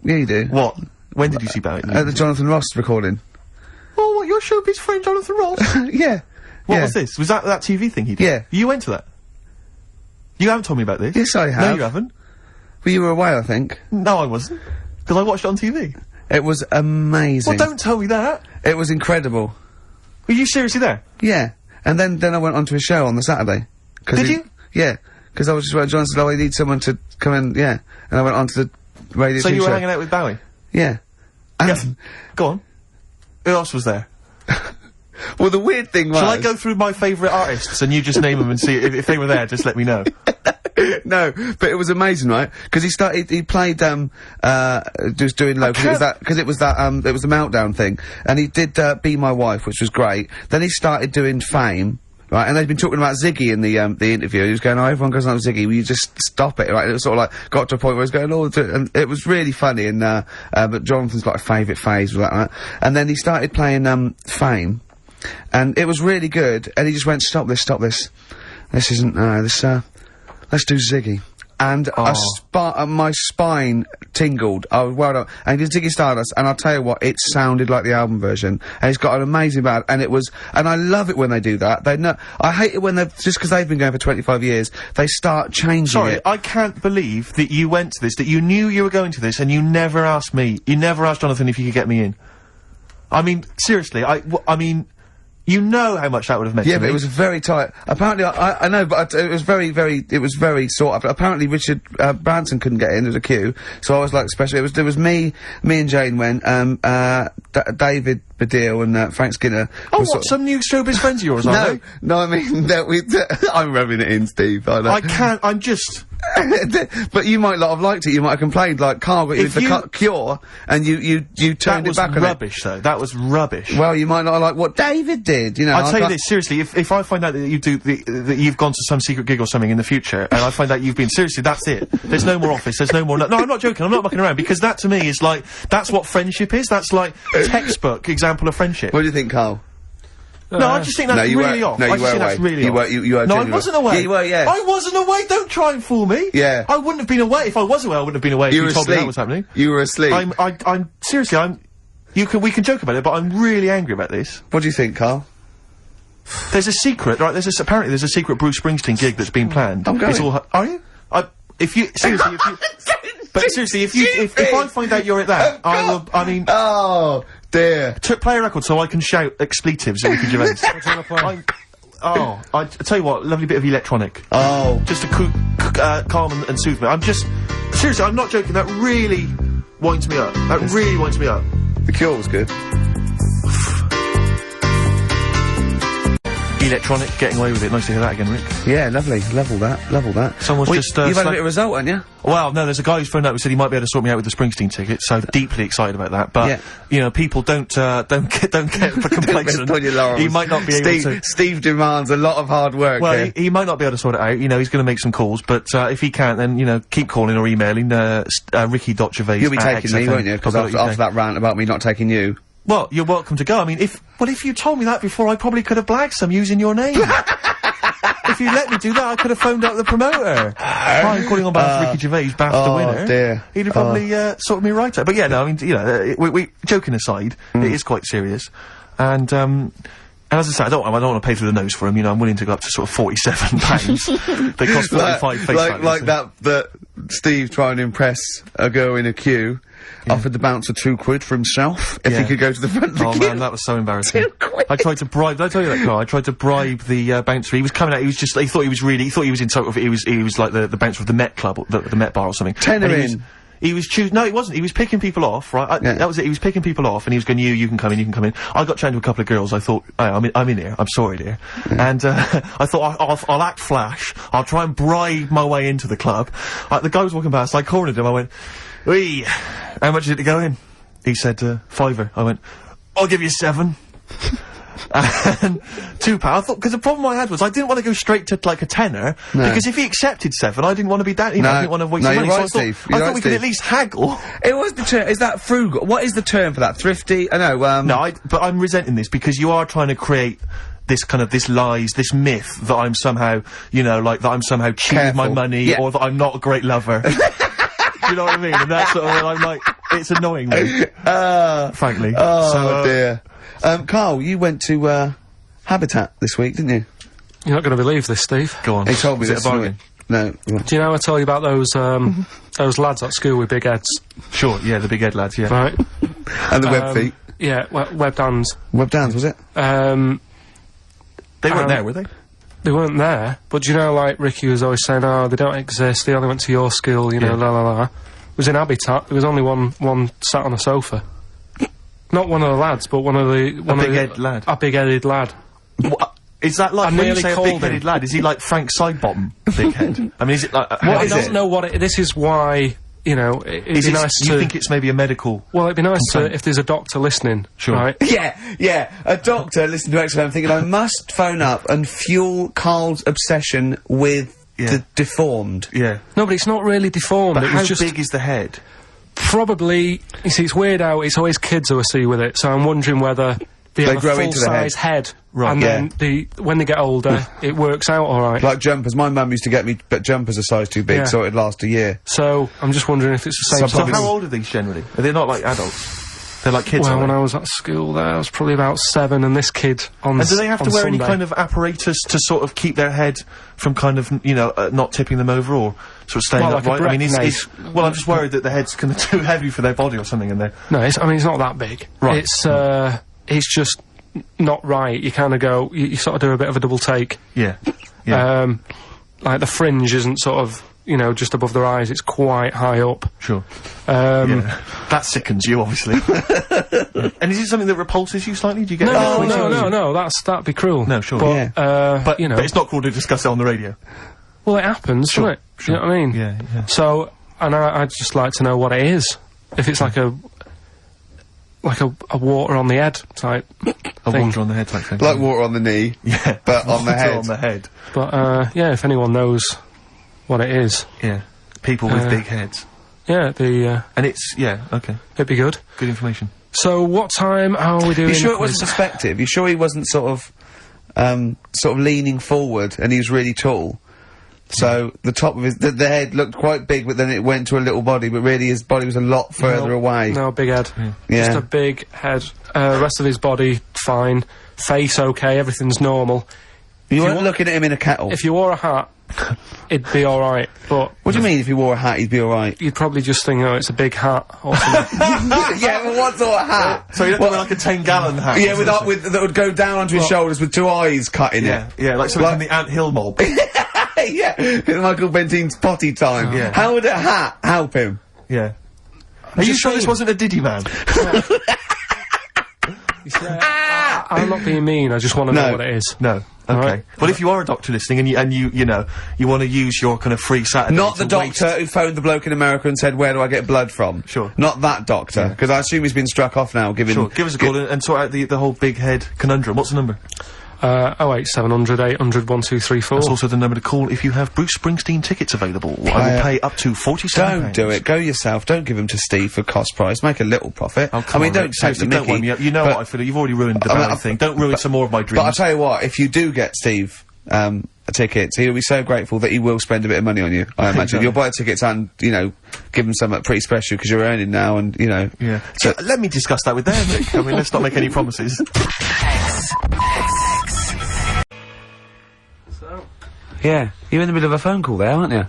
Yeah, you do. What? When did you see Bowie? At the Jonathan Ross recording. Oh, what, your showbiz friend Jonathan Ross? Yeah. What was this? Was that TV thing he did? Yeah. You went to that? You haven't told me about this? Yes, I have. No, you haven't. Well, you were away, I think. No, I wasn't. Because I watched it on TV. It was amazing. Well, don't tell me that. It was incredible. Were you seriously there? Yeah. And then I went on to a show on the Saturday. Did you? Yeah. Because I was just waiting, John said, oh, I need someone to come in, yeah. And I went on to the radio So you were show. hanging out with Bowie? Yeah. And Go on. Who else was there? well, the weird thing was... Shall I go through my favourite artists and you just name them and see if they were there, just let me know. No, but it was amazing, right? Because he played, just doing low, because it was the Meltdown thing. And he did, Be My Wife, which was great. Then he started doing Fame. Right, and they've been talking about Ziggy in the interview. He was going, oh, everyone goes on Ziggy, will you just stop it, right? And it was sort of like, got to a point where he was going, oh, and it was really funny, and, but Jonathan's got a favourite phase with that. And then he started playing, Fame, and it was really good, and he just went, stop this, this isn't, let's do Ziggy. And my spine tingled. I was well done. And he did Ziggy Stardust, and I'll tell you what, it sounded like the album version. And it's got an amazing band, and I love it when they do that. I hate it when just because they've been going for 25 years, they start changing it. Sorry, I can't believe that you went to this, that you knew you were going to this, and you never asked me, you never asked Jonathan if you could get me in. I mean, seriously, I mean, you know how much that would have meant to me. Yeah, but it was very tight. Apparently, I know, but it was very sought after. Apparently, Richard Branson couldn't get in. There was a queue, so I was like, especially, there was me and Jane went, David Baddiel and Frank Skinner. Oh, what, some new showbiz friends of yours, are they? No, I mean, I'm rubbing it in, Steve, I know. I can't, I'm just... But you might not have liked it, you might have complained, like, Karl got you into the Cure, and you turned it back on it. That was rubbish, though. That was rubbish. Well, you might not have liked what David did, you know. I'll tell you this, seriously, if I find out that you do, that you've gone to some secret gig or something in the future, and I find out you've been, seriously, that's it. There's no more Office, there's no more, no, I'm not joking, I'm not mucking around, because that to me is like, that's what friendship is, that's like, textbook example of friendship. What do you think, Karl? No, I just think that's really off. No, you were away. You were No, I wasn't away. Yeah, you were, yeah. I wasn't away, don't try and fool me. Yeah. I wouldn't have been away. If I was away, I wouldn't have been away if you told me that was happening. You were asleep. I'm, seriously, we can joke about it, but I'm really angry about this. What do you think, Karl? There's a secret, right, apparently there's a secret Bruce Springsteen gig that's been planned. I'm going. It's all, are you? Seriously, if I find out you're at that, I will, I mean... Oh, dear. Play a record so I can shout expletives at Ricky Gervais. What do you wanna play? I tell you what, lovely bit of electronic. Oh. Just to calm and soothe me. Seriously, I'm not joking, that really winds me up. That really winds me up. The Cure was good. Electronic, getting away with it. Nice to hear that again, Rick. Yeah, lovely. Level that. Someone's just, you've had a bit of result, haven't you? Well, no, there's a guy who's phoned up who said he might be able to sort me out with the Springsteen ticket, so deeply excited about that. But, you know, people don't get complacent. On your laurels. He might not be able to. Steve demands a lot of hard work. Well, he might not be able to sort it out, you know, he's gonna make some calls, but, if he can't, then, you know, keep calling or emailing, ricky.gervais. You'll be taking me, won't you? Because after that rant about me not taking you. Well, you're welcome to go. I mean, if you told me that before, I probably could have blagged some using your name. If you let me do that, I could have phoned up the promoter. Hi, I'm calling on behalf of Ricky Gervais, BAFTA winner. Dear. He'd have probably, sorted me right out. But yeah, no, I mean, you know, we joking aside, it is quite serious. And, And as I say, I don't want to pay through the nose for them. You know, I'm willing to go up to sort of £47. They cost 45 face value. Like that Steve trying to impress a girl in a queue. Offered the bouncer £2 for himself if he could go to the front of the queue. Oh man, that was so embarrassing. £2. I tried to bribe. Did I tell you that, Carl? I tried to bribe the bouncer. He was coming out. He thought he was in sort of. He was like the bouncer of the Met Club, or the Met Bar or something. Tenner in. No, he wasn't. He was picking people off, right? That was it. He was picking people off, and he was going, you can come in, you can come in. I got chatting to a couple of girls. I thought, I'm in here. I'm sorry, dear. And, I thought, I'll act flash. I'll try and bribe my way into the club. The guy was walking past, I cornered him. I went, "Wee, how much is it to go in?" He said, £5. I went, "I'll give you 7. And £2. I thought, because the problem I had was I didn't want to go straight to like a tenner, because if he accepted 7, I didn't want to be down. I didn't want to waste money. Right, so I thought we could at least haggle. It was the term. Is that frugal? What is the term for that? Thrifty? I know. No, but I'm resenting this because you are trying to create this this myth that I'm somehow, that I'm somehow cheating with my money, or that I'm not a great lover. You know what I mean? And that's sort of, I'm like, it's annoying me. Frankly. Oh dear. Carl, you went to Habitat this week, didn't you? You're not going to believe this, Steve. Go on. He told me this. Is it a bargain? No. Do you know I told you about those lads at school with big heads? Sure, yeah, the big head lads, yeah. Right. And the web feet. Yeah, webbed hands. Webbed hands, was it? They weren't there, were they? They weren't there, but do you know, like, Ricky was always saying, oh, they don't exist, they only went to your school, la la la. It was in Habitat, there was only one sat on a sofa. Not one of the lads, but one of the... A big-headed lad? A big-headed lad. What? Is that like, when you say a big-headed lad, is he like Frank Sidebottom big head? I mean, is it like... I don't know what this is why, it'd be nice to... You think it's maybe a medical... Well, it'd be nice if there's a doctor listening, right? Yeah, a doctor listening to XFM thinking, I must phone up and fuel Carl's obsession with the deformed. Yeah. No, but it's not really deformed. But how just big is the head? Probably, you see, it's weird how it's always kids who I see with it, so I'm wondering whether they have grow a into the full-size head, right, and then when they get older, it works out alright. Like jumpers. My mum used to get me jumpers a size too big, so it'd last a year. So, I'm just wondering if it's the same So how old are these generally? Are they not like adults? They're like kids, Well, when I was at school there, I was probably about 7, and this kid on And do they have to wear Sunday. any kind of apparatus to sort of keep their head from kind of, not tipping them over, or sort of staying upright? I mean, I'm just worried that the head's kind of too heavy for their body or something, and they're... No, it's not that big. Right. It's just not right. You kind of go, you sort of do a bit of a double take. Yeah. Like the fringe isn't sort of, just above their eyes, it's quite high up. Sure. That sickens you, obviously. And is it something that repulses you slightly? Do you get... No, that'd be cruel. No, sure. But, but it's not cruel to discuss it on the radio. Well, it happens, doesn't it? Sure. You know what I mean? Yeah. So, and I'd just like to know what it is. If it's like a water on the head type thing. Water on the head type thing. Like water on the knee. Yeah. But on the head. on the head. But, if anyone knows what it is. Yeah. People with big heads. Yeah, and it's, okay. It'd be good. Good information. So, what time are we doing? You sure it wasn't perspective? You sure he wasn't sort of leaning forward and he was really tall? So, the top of the head looked quite big, but then it went to a little body, but really his body was a lot further away. No, big head. Yeah. Just a big head. Rest of his body, fine. Face, okay, everything's normal. You weren't looking at him in a kettle? If you wore a hat, it'd be alright, but... What do you mean, if he wore a hat, he'd be alright? You'd probably just think, oh, it's a big hat, or something. Yeah, but what sort of hat? So you don't wear like a 10-gallon hat? Yeah, that would go down onto his shoulders with 2 eyes cut in it. Yeah, like something from the Ant Hill mob. Yeah, it's Michael Bentine's potty time. Yeah. How would a hat help him? Yeah. Are you sure this wasn't a Diddy man? I'm not being mean, I just want to know what it is. No. Okay. Right. Well, if you are a doctor listening and you want to use your kind of free Saturday... Not the doctor who phoned the bloke in America and said, where do I get blood from? Sure. Not that doctor, because I assume he's been struck off now, giving... Sure, give us a call and sort out the whole big head conundrum. What's the number? 08700 800 1234. That's also the number to call if you have Bruce Springsteen tickets available. I will pay up to £47. Don't do it. Go yourself. Don't give them to Steve for cost price. Make a little profit. Oh, I mean, don't say to Mickey. Don't you know what I feel. You've already ruined the bad thing. Don't ruin some more of my dreams. But I'll tell you what, if you do get Steve tickets, he'll be so grateful that he will spend a bit of money on you, I imagine. You'll buy tickets and, give him something pretty special because you're earning now and, Yeah. So let me discuss that with them, Nick. I mean, let's not make any promises. So, Yeah, you're in the middle of a phone call there, aren't you?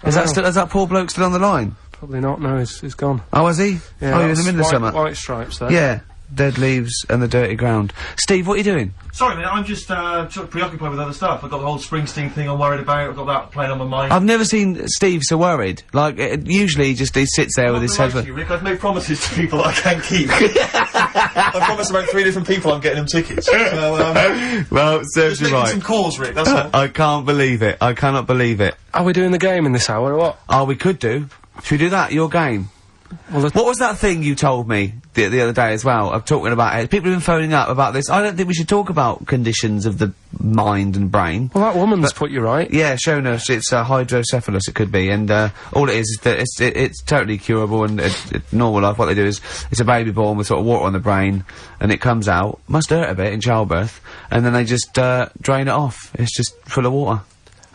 Is that poor bloke still on the line? probably not. No, he's gone. Oh, is he? Yeah, oh, you're in the middle of summer. White stripes there. Yeah, dead leaves and the dirty ground. Steve, what are you doing? Sorry, man, I'm just sort of preoccupied with other stuff. I've got the whole Springsteen thing I'm worried about. I've got that playing on my mind. I've never seen Steve so worried. Like, usually he sits there with his head. Rick, I've made promises to people that I can't keep. I promised about 3 different people I'm getting them tickets. So, well, serves you making right. some calls, Rick, that's all. I can't believe it. I cannot believe it. Are we doing the game in this hour or what? Oh, we could do. Should we do that? Your game. Well, What was that thing you told me the other day as well? I'm talking about it. People have been phoning up about this. I don't think we should talk about conditions of the mind and brain. Well, that woman's put you right. Yeah, shown us it's hydrocephalus. It could be, and all it is that it's totally curable and normal life. What they do is it's a baby born with sort of water on the brain, and it comes out. Must hurt a bit in childbirth, and then they just drain it off. It's just full of water.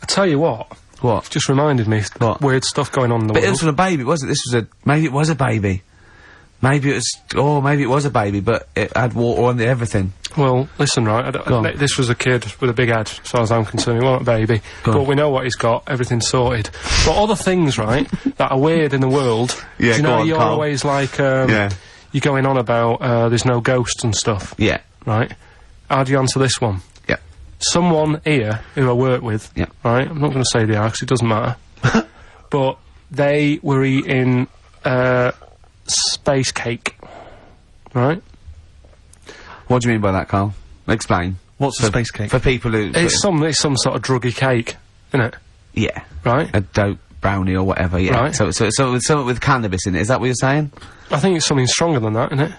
I tell you what. What? Just reminded me. What? Weird stuff going on in the But world. it was from a baby, wasn't it? This was maybe it was a baby. Maybe it was a baby, but it had water on everything. Well, listen, right, this was a kid with a big head, as far as I'm concerned. He wasn't a baby. But we know what he's got, everything's sorted. But other things, right, that are weird in the world, Yeah, do you know go on, you're Carl. always like, Yeah. you're going on about, there's no ghosts and stuff, Yeah. right? How do you answer this one? Yeah. Someone here, who I work with, Yeah. right, I'm not going to say they are, because it doesn't matter, but they were eating, space cake, right? What do you mean by that, Carl? Explain. What's a space cake? Oh. For people who... It's some sort of druggy cake, isn't it? Yeah. Right? A dope brownie or whatever, yeah. Right. So with something with cannabis in it, is that what you're saying? I think it's something stronger than that, isn't it?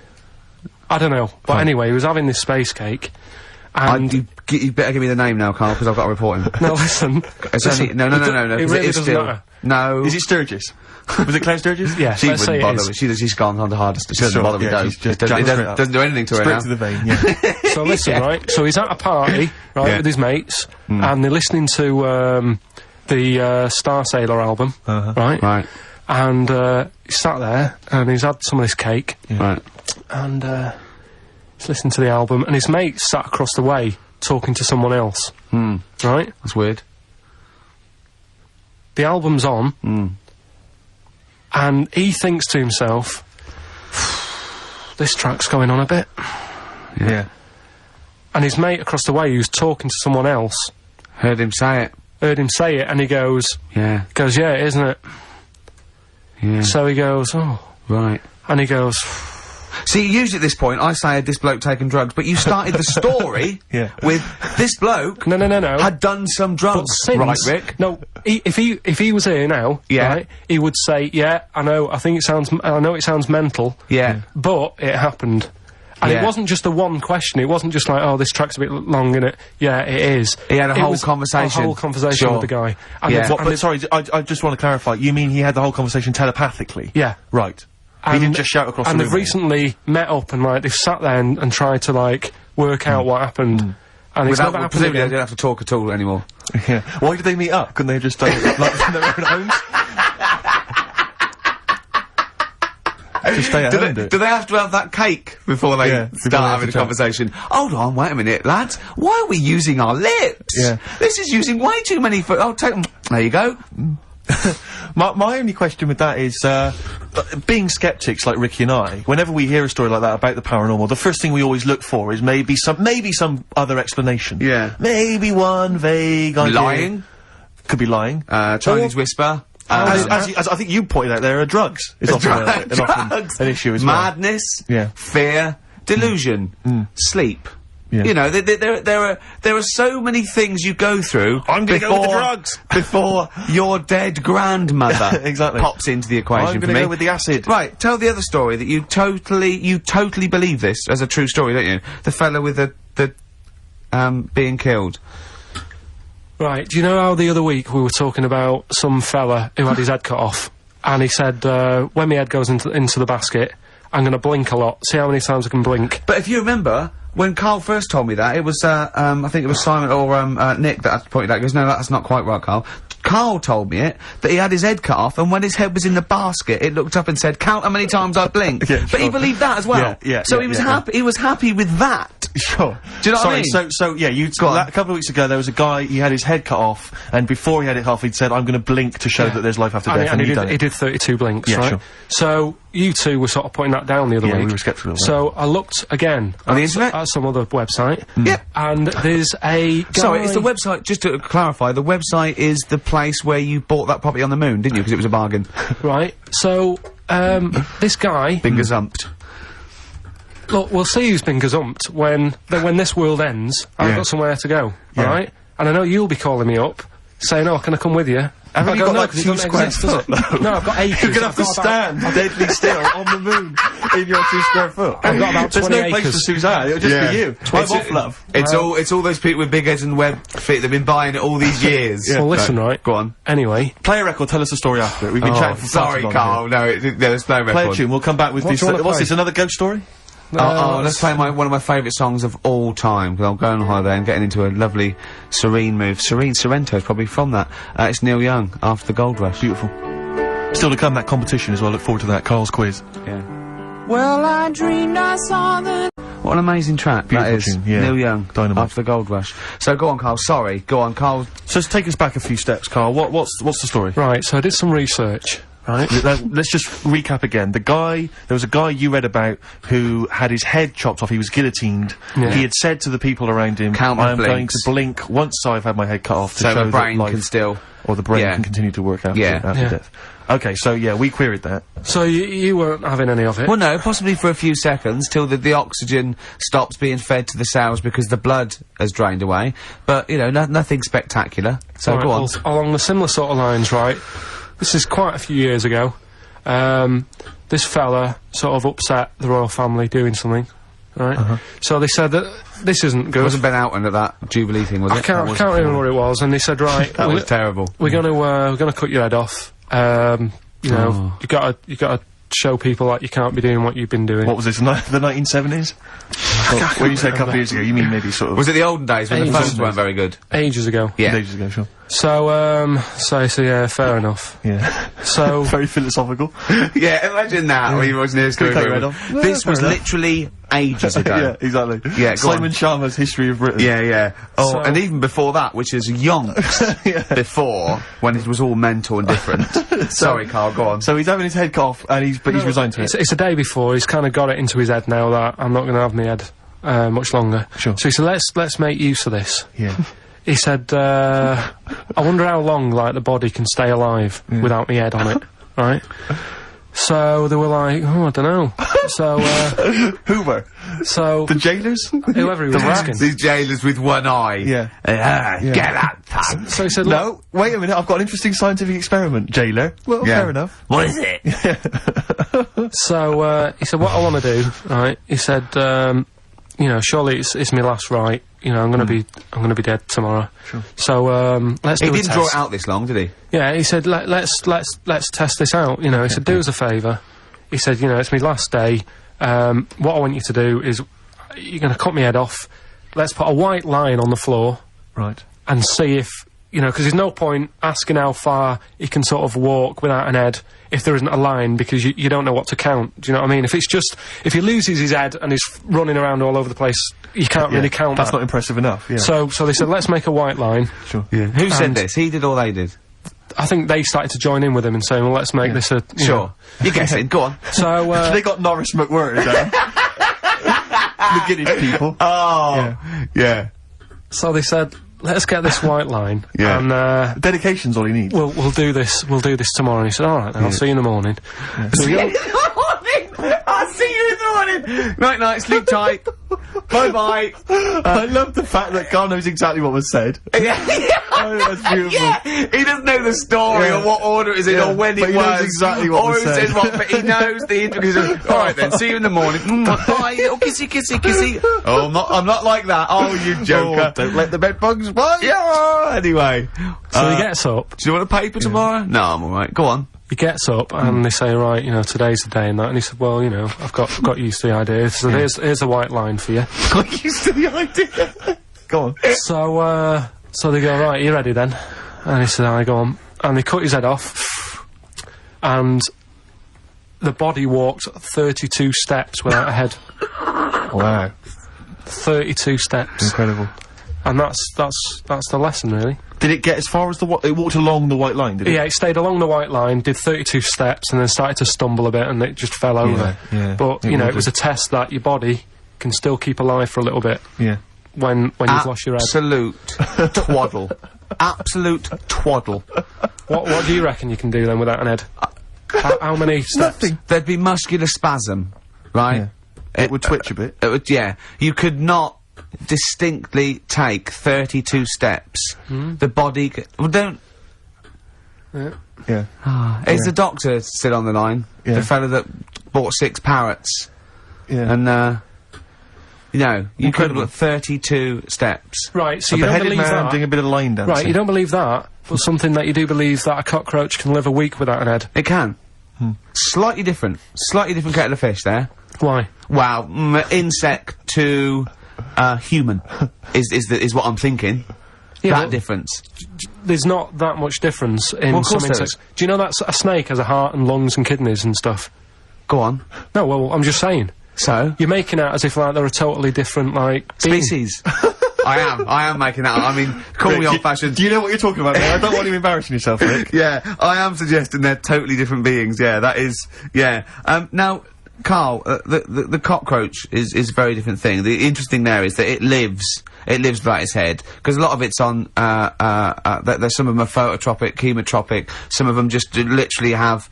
I don't know. But anyway, he was having this space cake, and... You better give me the name now, Carl, because I've got to report him. No, listen. It's only... No, 'cause It really is doesn't still... matter. No. Is it Sturgis? Was it Claire Sturgis? Yeah, She let's say wouldn't it bother. is. She's gone on the hardest. She doesn't Sure, bother with yeah, those. she's just It jammed straight up. doesn't do anything to her Straight now. to the vein, yeah. So listen, right? So he's at a party, right, Yeah. with his mates, and they're listening to, the, Star Sailor album, right? Right. And, he's sat there, and he's had some of this cake, Right. and, he's listening to the album, and his mate's sat across the way, talking to someone else, right? That's weird. The album's on, and he thinks to himself, this track's going on a bit. Yeah. And his mate across the way, who's talking to someone else, Heard him say it. heard him say it, and he goes, Yeah. yeah, isn't it? Yeah. So he goes, oh. Right. And he goes, See, usually at this point, I say this bloke taking drugs, but you started the story Yeah. with this bloke no. had done some But drugs, since, right, Rick? no, if he was here now, Yeah. right, he would say, yeah, I know it sounds mental, Yeah. but it happened. And Yeah. it wasn't just the one question, it wasn't just like, oh, this track's a bit long, innit? Yeah, it is. He had a It whole was conversation. A whole conversation Sure. with the guy. And Yeah. the- What, and but the- sorry, I just want to clarify. You mean he had the whole conversation telepathically? Yeah. Right. He didn't just shout across the And room. they've recently met up and, like, they've sat there and tried to, like, work out what happened. And it's never happened presumably they again. don't have to talk at all anymore. Yeah. Why did they meet up? Couldn't they have just done it like in their own homes? Just stay at home, Do they have to have that cake before they Yeah, before they start have having the a chat. conversation? Hold on, wait a minute, lads. Why are we using our lips? Yeah. This is using way too many Oh, take them. There you go. My only question with that is, being skeptics like Ricky and I, whenever we hear a story like that about the paranormal, the first thing we always look for is maybe some other explanation. Yeah. Maybe one vague idea. Lying. Could be lying. Chinese whisper. As I think you pointed out, there are drugs. Is often an issue as well. Madness. Yeah. Fear. Delusion. Sleep. Yeah. You know, there are so many things you go through. I'm gonna go with the drugs. before your dead grandmother Exactly. pops into the equation I'm for gonna me. go with the acid. Right, tell the other story that you totally believe this as a true story, don't you? The fella with the being killed. Right, do you know how the other week we were talking about some fella who had his head cut off, and he said, when my head goes into the basket, I'm gonna blink a lot, see how many times I can blink. But if you remember, when Carl first told me that, it was, I think it was Simon or, Nick that pointed out, he goes, no, that's not quite right, Carl. Carl told me that he had his head cut off, and when his head was in the basket, it looked up and said, count how many times I blinked. Yeah, but he believed that as well. So he was happy, he was happy with that. Sure. Do you know what I mean? So yeah, a couple of weeks ago, there was a guy, he had his head cut off, and before he had it off, he'd said, I'm gonna blink to show that there's life after death, and he did 32 blinks, right? Sure. So, you two were sort of putting that down the other week. Yeah, we were sceptical of that. So, I looked again. On the internet? At some other website. Yep. And there's a guy... Sorry, it's the website, just to clarify, the website is the place where you bought that property on the moon, didn't you? Because it was a bargain. Right. So, this guy... Been gazumped. Look, we'll see who's been gazumped when this world ends. I've got somewhere to go, right? And I know you'll be calling me up, saying, oh, can I come with you? Haven't you got like 2 square foot? No, I've got acres. You're gonna have to stand deadly still on the moon in your 2 square foot. I've got about 20 There's no acres. place for Suzanne, it'll just be you. I'm off, love. It's all those people with big heads and web feet that've been buying it all these years. Well, listen, right. Go on. Anyway. Play a record, tell us a story after it. We've been chatting for far too long. Sorry, Carl. No, there's no record. Play a tune, we'll come back with this. What's this, another ghost story? Let's play one of my favourite songs of all time, because I'm going on holiday and getting into a lovely, serene mood. Sorrento's probably from that. It's Neil Young, After the Gold Rush. Beautiful. Still to come, that competition as well. Look forward to that. Carl's quiz. Yeah. Well, I dreamed I saw the... What an amazing track Beautiful that is. tune, yeah. Neil Young, Dynamite. After the Gold Rush. So go on, Carl. Sorry. Go on, Carl. So take us back a few steps, Carl. What's the story? Right, so I did some research. Right. Let's just recap again. There was a guy you read about who had his head chopped off. He was guillotined. Yeah. He had said to the people around him, Count my I am going blinks. to blink once I've had my head cut off to So show the brain that life can still... or the brain can continue to work after death. Okay, so yeah, we queried that. So you weren't having any of it? Well, no, possibly for a few seconds, till the oxygen stops being fed to the cells because the blood has drained away. But, you know, nothing spectacular. So right, go on. Well, along the similar sort of lines, right, this is quite a few years ago. This fella sort of upset the royal family doing something, right? So they said that this isn't good. It wasn't Ben Oughton at that Jubilee thing, was it? I can't remember what it was, and they said, right, that was terrible. We're gonna cut your head off. You know, you gotta show people that you can't be doing what you've been doing. What was this, the 1970s? When you say a couple of years ago, you mean maybe sort of... Was it the olden days when the phones weren't very good? Ages ago. Yeah. Ages ago, sure. So yeah, fair enough. Yeah. So... Very philosophical. Yeah, imagine that when you was near school. This was literally ages ago. Yeah, exactly. Yeah, Simon Sharma's History of Britain. Yeah, yeah. Oh, and even before that, which is yonks before, when it was all mental and different. Sorry, Carl, go on. So he's having his head cut off, and he's resigned to it. It's a day before, he's kind of got it into his head now that I'm not going to have my head much longer. Sure. So he said, let's make use of this. Yeah. He said, I wonder how long, like, the body can stay alive without my head on it, right? So they were like, oh, I don't know. So, Hoover. So... The jailers? Whoever he was asking. These jailers with one eye. Yeah. Get that pun. So he said, no, wait a minute, I've got an interesting scientific experiment, jailer. Well, fair enough. What is it? So, he said, what I want to do, right, he said, you know, surely it's my last right. You know, I'm gonna be dead tomorrow. Sure. So, let's do a test. He didn't draw it out this long, did he? Yeah, he said, let's test this out, you know. He said, do us a favour. He said, you know, it's my last day. What I want you to do is, you're gonna cut my head off. Let's put a white line on the floor. Right. And see if, you know, because there's no point asking how far he can sort of walk without an head if there isn't a line, because you don't know what to count. Do you know what I mean? If it's just, if he loses his head and he's running around all over the place, you can't really count That's not impressive enough, yeah. So they said, let's make a white line. Sure. Yeah. Who said this? He did or they did? I think they started to join in with him and saying, well, let's make this a... Sure. You're guessing, go on. So, they got Norris McWhirter down. The Guinness people. Oh. Yeah. So they said, let's get this white line. Yeah. And, dedication's all he needs. We'll do this tomorrow. And he said, alright then, I'll see you in the morning. Yeah. So I'll see you in the morning! Night, sleep tight. Bye-bye. I love the fact that Carl knows exactly what was said. Oh, that's beautiful. Yeah. He doesn't know the story or what order it is in or when it was. He knows exactly what was said. Or he says what, but he knows the intricacies. Alright then, see you in the morning. Bye, little kissy, kissy, kissy. Oh, I'm not like that. Oh, you joker. Don't let the bed bugs bite. Yeah, anyway. So he gets up. Do you want a paper tomorrow? No, I'm alright. Go on. he gets up and they say, right, you know, today's the day and that, and he said, well, you know, I've got used to the idea, so here's a white line for you. Got used to the idea. Go on. So they go, right, you ready then? And he said, I go on. And they cut his head off, and the body walked 32 steps without a head. Wow. 32 steps. Incredible. And that's the lesson, really. Did it get as far as it walked along the white line, did it? Yeah, it stayed along the white line, did 32 steps, and then started to stumble a bit, and it just fell over. Yeah, but, you know, it was a test that your body can still keep alive for a little bit. Yeah. When you've lost your head. Absolute twaddle. Absolute twaddle. What do you reckon you can do then without an head? How many steps? Nothing. There'd be muscular spasm, right? Yeah. It would twitch a bit. It would, yeah. You could not distinctly take 32 steps. The body well, don't... Yeah. Is the doctor still on the line? Yeah. The fellow that bought 6 parrots? Yeah. And, you know, you could have Incredible. got 32 steps. Right, so A you don't beheaded believe man that. doing a bit of line dancing. Right, you don't believe that, but something that you do believe that a cockroach can live a week without an head. It can. Slightly different kettle of fish there. Why? Wow, insect to human is what I'm thinking. Yeah, that well, difference. There's not that much difference in Well, of some course there insects. Do you know that a snake has a heart and lungs and kidneys and stuff? Go on. No, well, I'm just saying. So? You're making out as if, like, they're a totally different, like, being. Species. I am making that up. I mean, call me old-fashioned. Do you know what you're talking about now? I don't want you embarrassing yourself, Rick. Yeah, I am suggesting they're totally different beings. Yeah, that is. Yeah. Now, Karl, the cockroach is a very different thing. The interesting there is that it lives without its head, because a lot of it's on, there's some of them are phototropic, chemotropic, some of them just literally have,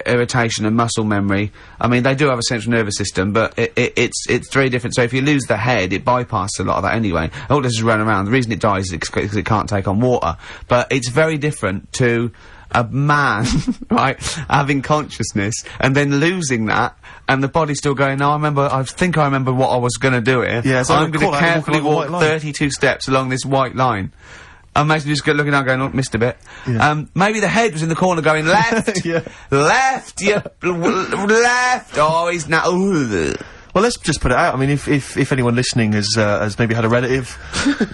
irritation and muscle memory. I mean, they do have a central nervous system, but it's very different. So if you lose the head, it bypasses a lot of that anyway. All this is run around. The reason it dies is because it can't take on water. But it's very different to a man, right, having consciousness and then losing that, and the body still going, no, I think I remember what I was gonna do here. Yeah, so I'm gonna carefully walk walk along the white line. 32 steps along this white line. Imagine just looking down going, oh, missed a bit. Yeah. Maybe the head was in the corner going, left! Yeah. Left! Left! Oh, he's now... Well, let's just put it out. I mean, if anyone listening has maybe had a relative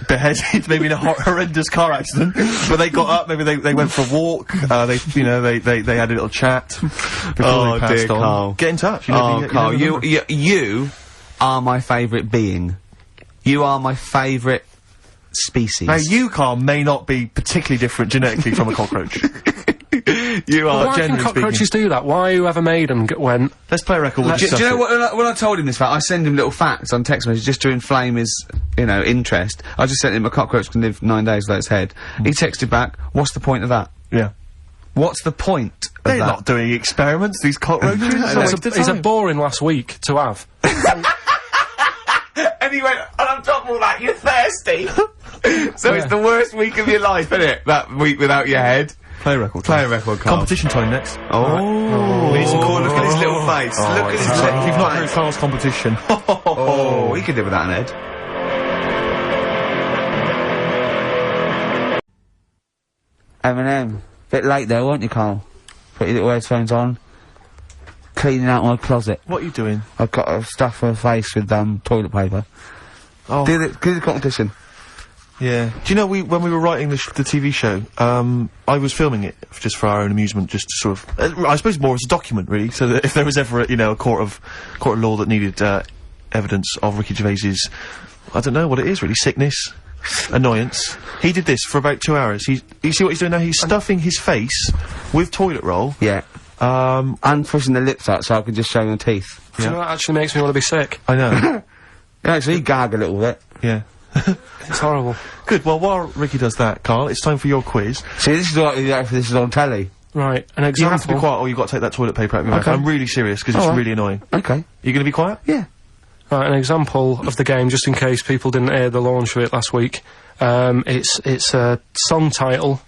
beheaded, maybe in a horrendous car accident, but they got up, maybe they went for a walk, they had a little chat before they passed on. Carl. Get in touch. Carl, you are my favourite being. You are my favourite species. Now, you, Carl, may not be particularly different genetically from a cockroach. You are, Why can generally cockroaches speaking. do that? Why whoever made them went... Let's play a record. We'll Do discuss you know it. what, when I told him this fact, I send him little facts on text message just to inflame his, interest. I just sent him a cockroach can live 9 days without its head. He texted back, what's the point of that? Yeah. What's the point of They're that? not doing experiments, these cockroaches. It's a boring last week to have. And he went, and on top of all that, you're thirsty. So it's the worst week of your life, isn't it? That week without your head. Play a record. Play a record, Carl. Competition time next. Oh. We need some call. Look at his little face. Look at his little If you've not heard face. Carl's competition. Oh, he could live without an head. Eminem. Bit late though, weren't you, Carl? Put your little headphones on. Cleaning out my closet. What are you doing? I've got a stuff my face with, toilet paper. Oh. Do the competition. Yeah. Do you know, when we were writing the TV show, I was filming it just for our own amusement, just to sort of, I suppose more as a document, really, so that if there was ever, a court of law that needed, evidence of Ricky Gervais's, I don't know what it is, really, sickness, annoyance. He did this for about 2 hours. You see what he's doing now? He's stuffing his face with toilet roll. Yeah. And pushing the lips out so I can just show my teeth. Do you know that actually makes me want to be sick? I know. Yeah, actually, gag a little bit. Yeah. It's horrible. Good, well, while Ricky does that, Carl, it's time for your quiz. See, this is what this is on telly. Right, an You example. have to be quiet or you've got to take that toilet paper out of your mouth. Okay. I'm really serious, because it's Alright. really annoying. Okay. You gonna be quiet? Yeah. Right, an example of the game, just in case people didn't hear the launch of it last week. It's a song title.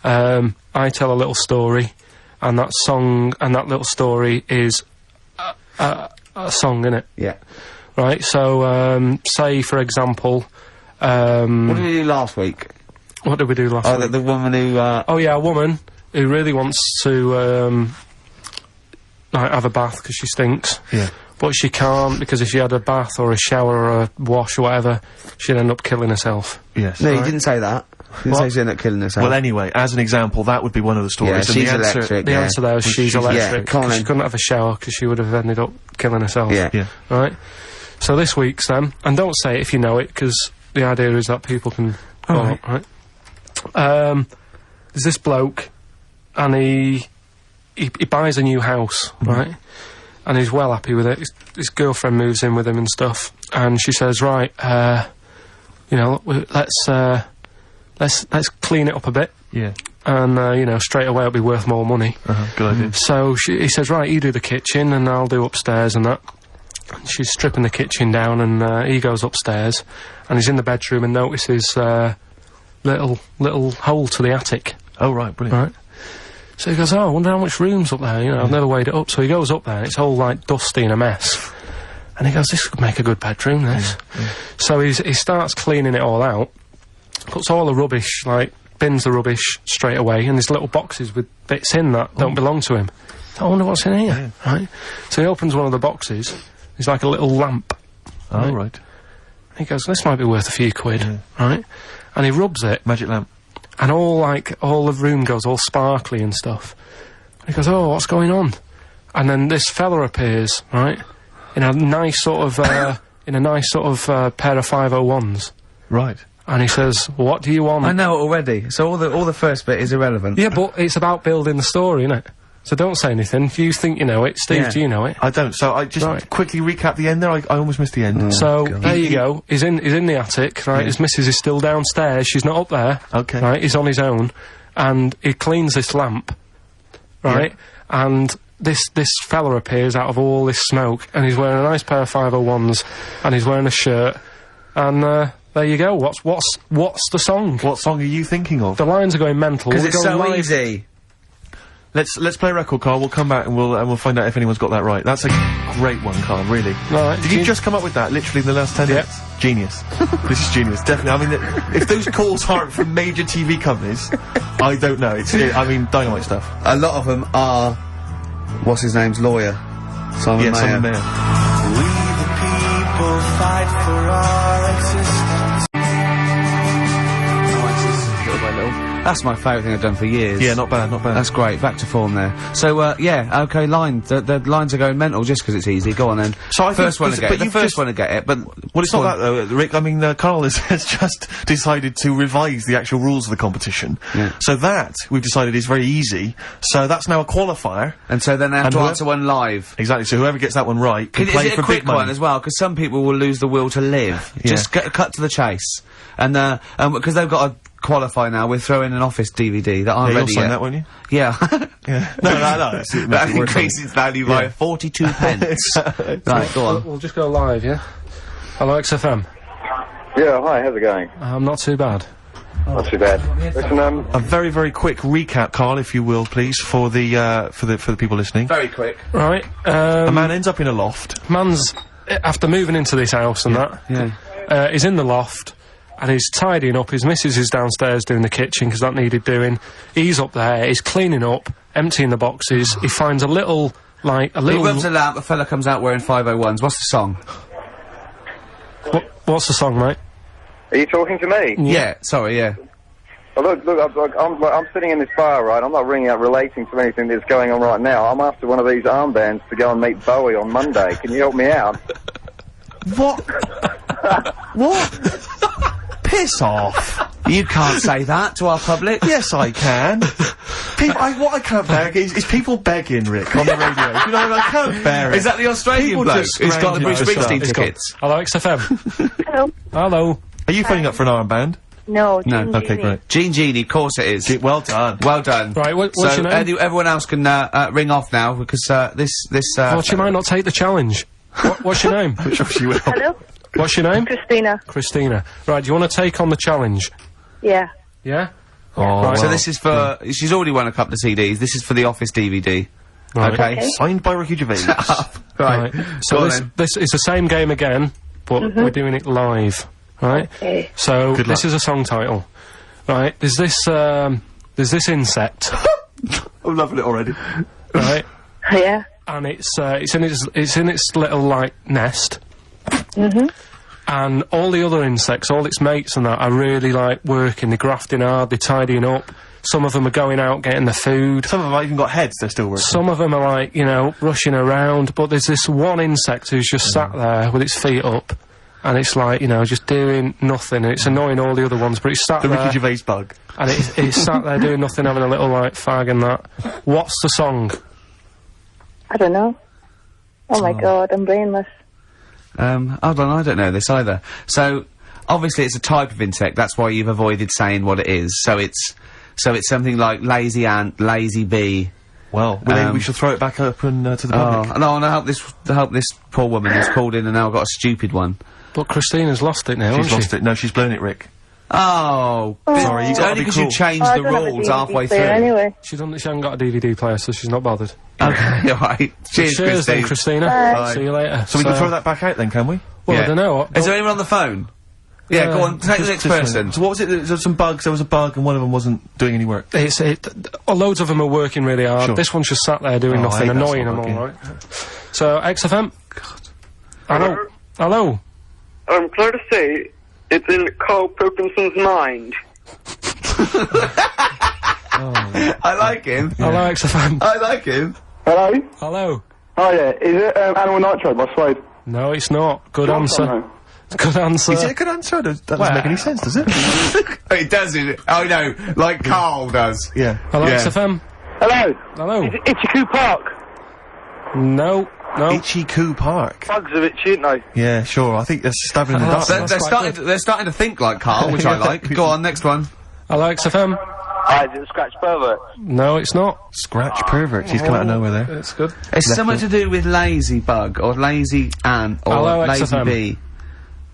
I tell a little story, and that song and that little story is a song, innit? Yeah. Right. So, say for example, What did we do last week? what did we do last Oh, week? the woman who, Oh yeah, a woman who really wants to, like, have a bath because she stinks. Yeah. But she can't, because if she had a bath or a shower or a wash or whatever, she'd end up killing herself. Yes. No, you didn't say that. You didn't say she ended up killing herself. Well, anyway, as an example, that would be one of the stories. Yeah, and she's the answer, electric. The answer there is she's electric. come on 'cause she then. couldn't have a shower because she would have ended up killing herself. Yeah. Yeah. Right? So this week's then, and don't say it if you know it, because the idea is that people can call up, right? There's this bloke, and he buys a new house, right? And he's well happy with it. His girlfriend moves in with him and stuff, and she says, right, you know, let's clean it up a bit, Yeah. and, you know, straight away it'll be worth more money. Good idea. So he says, right, you do the kitchen and I'll do upstairs and that. And she's stripping the kitchen down, and he goes upstairs, and he's in the bedroom and notices little hole to the attic. Oh, right, brilliant. Right. So he goes, oh, I wonder how much room's up there, you know, I've never weighed it up. So he goes up there, and it's all, like, dusty and a mess. And he goes, this could make a good bedroom, this. So he starts cleaning it all out, puts all the rubbish, like, bins the rubbish straight away, and there's little boxes with bits in that don't belong to him. I wonder what's in here, right? So he opens one of the boxes, there's like a little lamp. Oh, right. He goes, this might be worth a few quid, right? And he rubs it, Magic lamp. and all the room goes all sparkly and stuff. And he goes, oh, what's going on? And then this fella appears, right? In a nice sort of, pair of 501s. Right. And he says, what do you want? I know it already. So all the first bit is irrelevant. Yeah, but it's about building the story, innit? So don't say anything. If you think you know it, Steve, Yeah. do you know it? I don't, so I just quickly recap the end there. I almost missed the end. So, there you go. He's in the attic, right? His missus is still downstairs. She's not up there. Okay. Right? He's on his own. And he cleans this lamp, right? And this fella appears out of all this smoke, and he's wearing a nice pair of 501s, and he's wearing a shirt. And, there you go. What's the song? What song are you thinking of? The lines are going mental. Because We're it's going so live. easy. Let's play a record, Carl. We'll come back and we'll find out if anyone's got that right. That's a great one, Carl, really. Right. Did you just come up with that, literally in the last 10 minutes? Genius. This is genius, definitely. I mean, if those calls aren't from major TV companies, I don't know. I mean, dynamite stuff. A lot of them are, what's his name's lawyer? Simon Mayer. Simon Mayer. We the people fight for our existence. That's my favourite thing I've done for years. Yeah, not bad, not bad. That's great. Back to form there. So, yeah, okay, line. The lines are going mental just because it's easy. Go on then. So I first think- one to get it. but The you've first just- one to get it, but... Well, it's not that though, Rick. I mean, Carl has just decided to revise the actual rules of the competition. Yeah. So that, we've decided, is very easy. So that's now a qualifier. And so then they have And to whoever- answer one live. Exactly, so whoever gets that one right can Is play it for a quick big money. one as well? Because some people will lose the will to live. Yeah. Just cut to the chase. And, because they've got to qualify now, we're throwing an Office DVD that aren't Yeah, you'll ready sign yet. that, won't you? Yeah. Yeah. No. That increases value by 42 pence. Right, go on. We'll just go live, yeah? Hello, XFM. Yeah, hi, how's it going? Not too bad. Not too bad. Listen, A very, very quick recap, Carl, if you will, please, for the people listening. Very quick. Right, A man ends up in a loft. man's, after moving into this house and that, Yeah. he's in the loft, and he's tidying up. His missus is downstairs doing the kitchen, because that needed doing. He's up there, he's cleaning up, emptying the boxes. He finds a little, like, a He little... rubs a lamp, a fella comes out wearing 501s. What's the song? What's the song, mate? are you talking to me? Yeah, sorry, yeah. Oh, look, I'm sitting in this bar, right? I'm not ringing up relating to anything that's going on right now. I'm after one of these armbands to go and meet Bowie on Monday. Can you help me out? What? What? Piss off. You can't say that to our public. Yes, I can. What I can't bear is people begging, Rick, on the radio. You know, I can't bear it. Is that the Australian People bloke just who's got the Bruce scrounging for Springsteen stuff. tickets? Hello, XFM. Hello. Hello. Are you phoning up for an armband? No, No, Jean Okay, Genie. great. Gene Genie, of course it is. Well done. Well done. Right, what's so your name? everyone else can ring off now because this. Well, she might not take the challenge. What's your name? Which of you will. Hello, What's your name? Christina. Christina. Right, do you want to take on the challenge? Yeah. Yeah? Oh, Right. So well. this is for. She's already won a couple of CDs. This is for the Office DVD. Right. Okay. Okay. Signed by Ricky Gervais. Right. So Go on this, then. this is the same game again, but we're doing it live. Right? Okay. So Good this luck. is a song title. Right, there's this insect. I'm loving it already. Right? Yeah. And it's in its little, like, nest. And all the other insects, all its mates and that, are really, like, working, they're grafting hard, they're tidying up. Some of them are going out getting the food. Some of them have even got heads, they're still working. Some of them are, like, you know, rushing around, but there's this one insect who's just sat there with its feet up, and it's like, you know, just doing nothing, and it's annoying all the other ones, but it's sat The there... Ricky Gervais bug. And it's sat there doing nothing, having a little, like, fag and that. What's the song? I don't know. Oh my god, I'm brainless. Hold on, I don't know this either. So, obviously it's a type of insect, that's why you've avoided saying what it is. So it's something like lazy ant, lazy bee. Well, maybe we should throw it back open to the public. No, and I hope this poor woman who's called in and now got a stupid one. But Christina's lost it now, She's hasn't lost it. No, she's blown it, Rick. Oh, sorry, you gotta only be because you cruel. changed I the don't have a rules DVD halfway through. player Anyway. she? She hasn't got a DVD player, so she's not bothered. Okay, alright. Cheers, Cheers then, Christine. Christina. Bye. See you later. So we can throw that back out then, can we? Well, Yeah. I don't know. Is there anyone on the phone? Yeah, go on, take the next person. So what was it? There was some bugs, there was a bug, and one of them wasn't doing any work. Loads of them are working really hard. Sure. This one's just sat there doing Oh, I nothing, hate that annoying sort them of all work, right. So, XFM? Hello? Hello? I'm glad to say it's in Karl Pilkington's mind. I like him. Hello, XFM? I like him. Hello? Hello? Oh yeah, is it Animal Nitro by Suede? No, it's not. Good answer. Good answer. Is it a good answer? That doesn't make any sense, does it? It does, it? Oh no, like Carl does. Yeah. Hello, Yeah. XFM? Hello? Hello? Is it Ichiku Park? No. No. Ichiku Park. Bugs are itchy, aren't they? Yeah, sure. I think they're stabbing in the dark. They're starting to think like Carl, which I like. Go on, next one. Hello, XFM? Hi, is it Scratch Pervert? No, it's not. Scratch perverts. He's come out of nowhere there. It's good. It's something to do with lazy bug, or lazy ant, or Hello, lazy XFM. bee.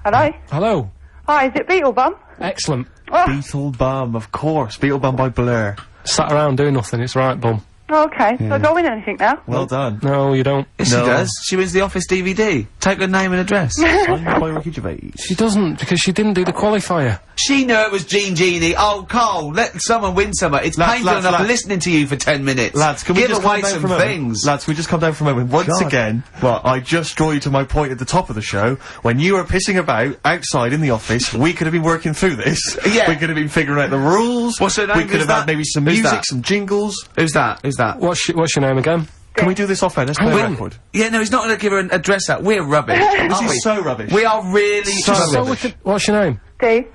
Hello? Hello? Hi, is it Beetlebum? Excellent. Beetle Bum, of course. Beetle Bum by Blur. Sat around doing nothing, it's right, bum. Oh, okay. So I don't win anything now? Well done. No, you don't. Yes, No. she does. She wins the Office DVD. Take her name and address. Signed by Ricky Gervais. She doesn't, because she didn't do the qualifier. She knew it was Jean Genie. Oh, Carl, let someone win something. It's painful enough listening to you for 10 minutes. Lads, can we give just away calm down some for a moment? things? Lads, can we just come down for a moment? Once God. again, I just draw you to my point at the top of the show. When you were pissing about outside in the office, we could have been working through this. Yeah. We could have been figuring out the rules. What's her name? We could Who's have that? had maybe some Who's music, that? some jingles. Who's that? Who's that? What's your name again? Can we do this off air? Let's play a record. Yeah, no, he's not going to give her an address out. We're rubbish. This aren't we? is so rubbish. We are really So so rubbish. What's your name? D.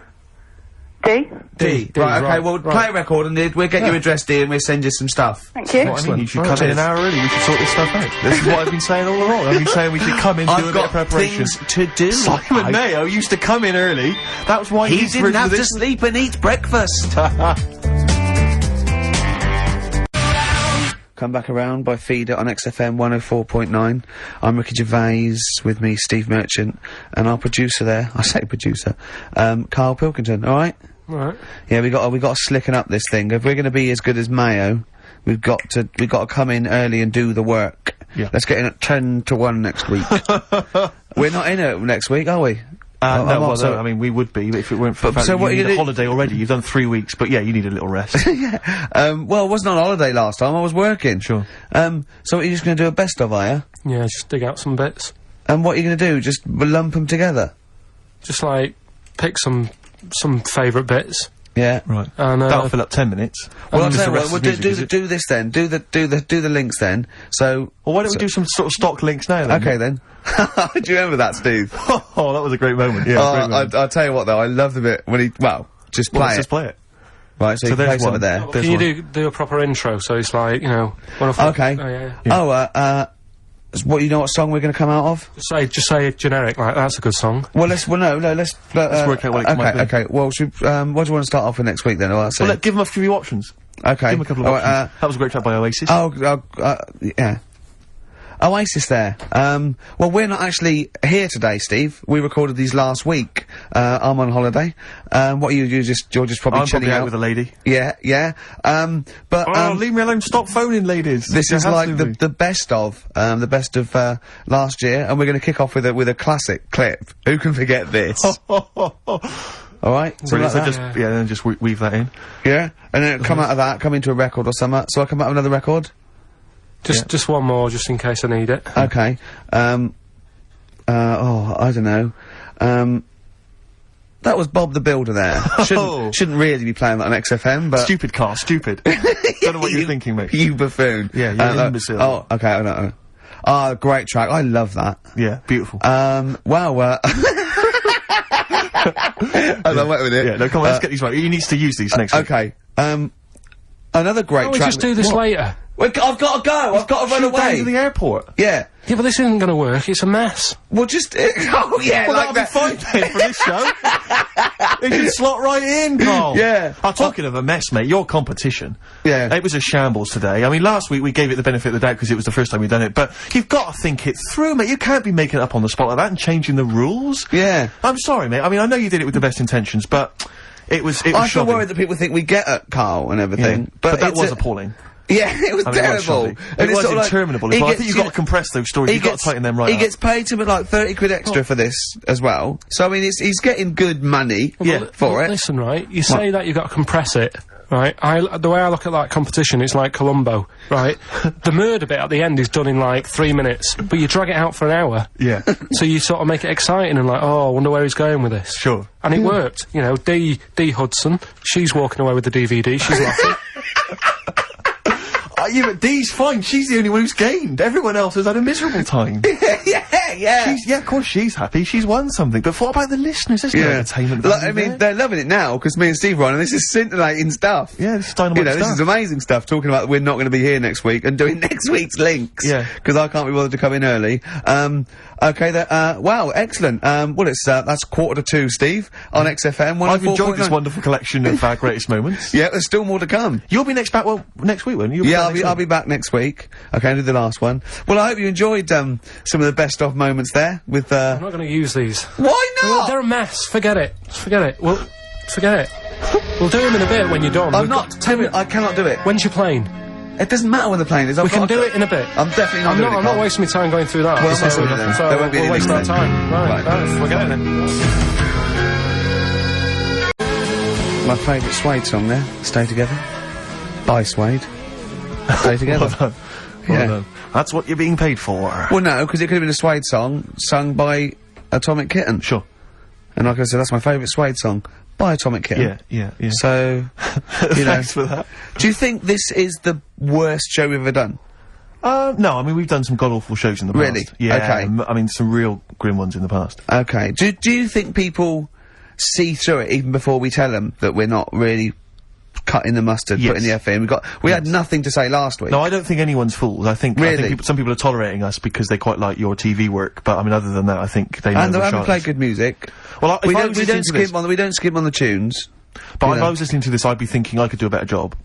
D? D. Right, okay, well, play a record and we'll get your address, D, and we'll send you some stuff. Thank you. What I mean, you should Right, come in cheers. an hour early. We should sort this stuff out. This is what I've been saying all along. I've been saying we should come in, do a I've bit of got preparation. things to do. Simon Mayo used to come in early. That was why He he's didn't have to this. sleep and eat breakfast. Come back around by Feeder on XFM 104.9. I'm Ricky Gervais, with me Steve Merchant, and our producer there, I say producer, Karl Pilkington, alright? Alright. Yeah, we got to slicken up this thing. If we're gonna be as good as Mayo, we've got to come in early and do the work. Yeah. Let's get in at 10 to 1 next week. We're not in it next week, are we? No, well, also- no, I mean, we would be if it weren't for the fact so that what are you you need a gonna holiday already. You've done 3 weeks, but yeah, you need a little rest. Well, I wasn't on holiday last time, I was working. Sure. So what, you're just gonna do a best of, are you? Yeah, just dig out some bits. And what are you gonna do? Just lump them together? Just, like, pick some favourite bits. Yeah. Right. And, That'll fill up 10 minutes. Well, I'll And tell the you rest what, is music, is it? do this then. Do the links then. So. Well, why don't we do some sort of stock links now then? Okay then. Do you remember that, Steve? Oh, that was a great moment. Yeah, it was a great moment. I'll tell you what though, I love the bit when he, just play Let's it. just play it. Right, so you can there's play some one. of there. There's Can one. you do a proper intro, so it's like, you know... Okay. Oh, yeah. What, you know what song we're gonna come out of? Just say generic, like, that's a good song. Well, let's work out what it might be. Okay, well, what do you want to start off with next week then? Well, Well, give them a few options. okay. Give them a couple of options. That was a great track by Oasis. Yeah. Oasis there. Well, we're not actually here today, Steve. We recorded these last week. I'm on holiday. What you're just probably I'm chilling probably out with a lady. Yeah. But leave me alone. Stop phoning, ladies. this is like the best of last year, and we're going to kick off with a classic clip. Who can forget this? Alright? Brilliant. So then just weave that in. Yeah? And then come out of that, come into a record or something. So I come out with another record? Just one more, just in case I need it. Okay. I don't know. That was Bob the Builder there. Shouldn't really be playing that on XFM, but... Stupid car, stupid. Don't know what you're thinking, mate. You buffoon. Yeah, you're an imbecile. Oh, okay, I know. Ah, great track. I love that. Yeah, beautiful. Wow, I love it with it. Yeah, no, come on, let's get these right. He needs to use these next week. Okay. Another great track. We'll just do this later. I've got to go. I've got to run away. Down to the airport. Yeah. Yeah, but this isn't going to work. It's a mess. Well, just... oh, yeah, well, like that'll be fine then for this show. It should slot right in, Carl. Yeah. Talking of a mess, mate, your competition. Yeah. It was a shambles today. I mean, last week we gave it the benefit of the doubt because it was the first time we'd done it, but you've got to think it through, mate. You can't be making it up on the spot like that and changing the rules. Yeah. I'm sorry, mate. I mean, I know you did it with the best intentions, but it was I feel shocking. worried that people think we get at Carl and everything. Yeah. But that was appalling. Yeah, it was terrible. It was interminable. I think you've got to compress those stories. You've got to tighten them right up. He gets paid to like 30 quid extra for this as well. So I mean, he's getting good money for it. Listen, right? You say that you've got to compress it, right? The way I look at that competition, it's like Columbo, right? The murder bit at the end is done in like 3 minutes, but you drag it out for an hour. Yeah. So you sort of make it exciting and like, oh, I wonder where he's going with this. Sure. And it worked. You know, D Hudson, she's walking away with the DVD. She's laughing. Yeah, but Dee's fine. She's the only one who's gained. Everyone else has had a miserable time. Yeah. Of course she's happy. She's won something. But what about the listeners? There's no entertainment value I mean, they're loving it now, because me and Steve are on, and this is scintillating stuff. Yeah, this is dynamite stuff. This is amazing stuff, talking about we're not going to be here next week, and doing next week's links. Yeah. Because I can't be bothered to come in early. Okay, wow, excellent. Well, that's 1:45, Steve, on XFM. I've enjoyed this wonderful collection of our greatest moments. Yeah, there's still more to come. You'll be next week, won't you? I'll be back next week. Okay, I'll do the last one. Well, I hope you enjoyed, some of the best of moments there with, I'm not gonna use these. Why not? Well, they're a mess. Forget it. Forget it. Well, forget it. We'll do them in a bit when you're done. I cannot do it. When's your plane? It doesn't matter when the plane is. We can do it in a bit. I'm definitely not doing it. I'm not wasting my time going through that. Well, so there won't be we'll waste our time. Right. Forget it then. My favourite Suede song there, Stay Together. By Suede. Stay Together. Well done. Well done. That's what you're being paid for. Well, no, because it could have been a Suede song sung by Atomic Kitten. Sure. And like I said, that's my favourite Suede song. By Atomic Kitten. Yeah. So, you know. Thanks for that. Do you think this is the worst show we've ever done? No, I mean, we've done some god-awful shows in the past. Really? Yeah. Okay. I mean, some real grim ones in the past. Okay. Do you think people see through it even before we tell them that we're not really cutting the mustard, putting the F in? We had nothing to say last week. No, I don't think anyone's fooled. I think some people are tolerating us because they quite like your TV work, but I mean, other than that, I think they know and we're they haven't charlatans. played good music. Well, we don't skip on the tunes. But if I was listening to this, I'd be thinking I could do a better job.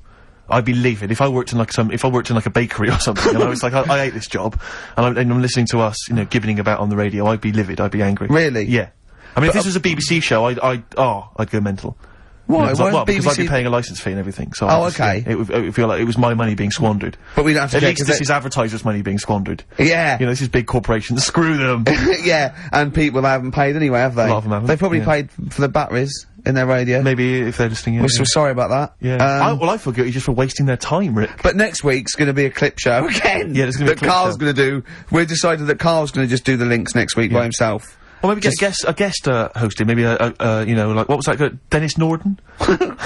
I'd be livid if I worked in like a bakery or something, and I was like, I hate this job, and I'm listening to us, gibbeting about on the radio. I'd be livid. I'd be angry. Really? Yeah. I mean, if this was a BBC show, I'd go mental. Why? Because I'd be paying a licence fee and everything. So okay. It would feel like it was my money being squandered. But we don't have to. At least this is advertisers' money being squandered. Yeah. This is big corporations. Screw them. Yeah. And people haven't paid anyway, have they? A lot of them haven't. They probably paid for the batteries in their radio. Maybe if they're listening. We're so sorry about that. Yeah. I feel guilty just for wasting their time, Rick. But next week's going to be a clip show again. Yeah, there's going to be a clip Carl's show. going to do. We've decided that Carl's going to just do the links next week by himself. Or maybe get a guest hosting, maybe like, what was that, Dennis Norden?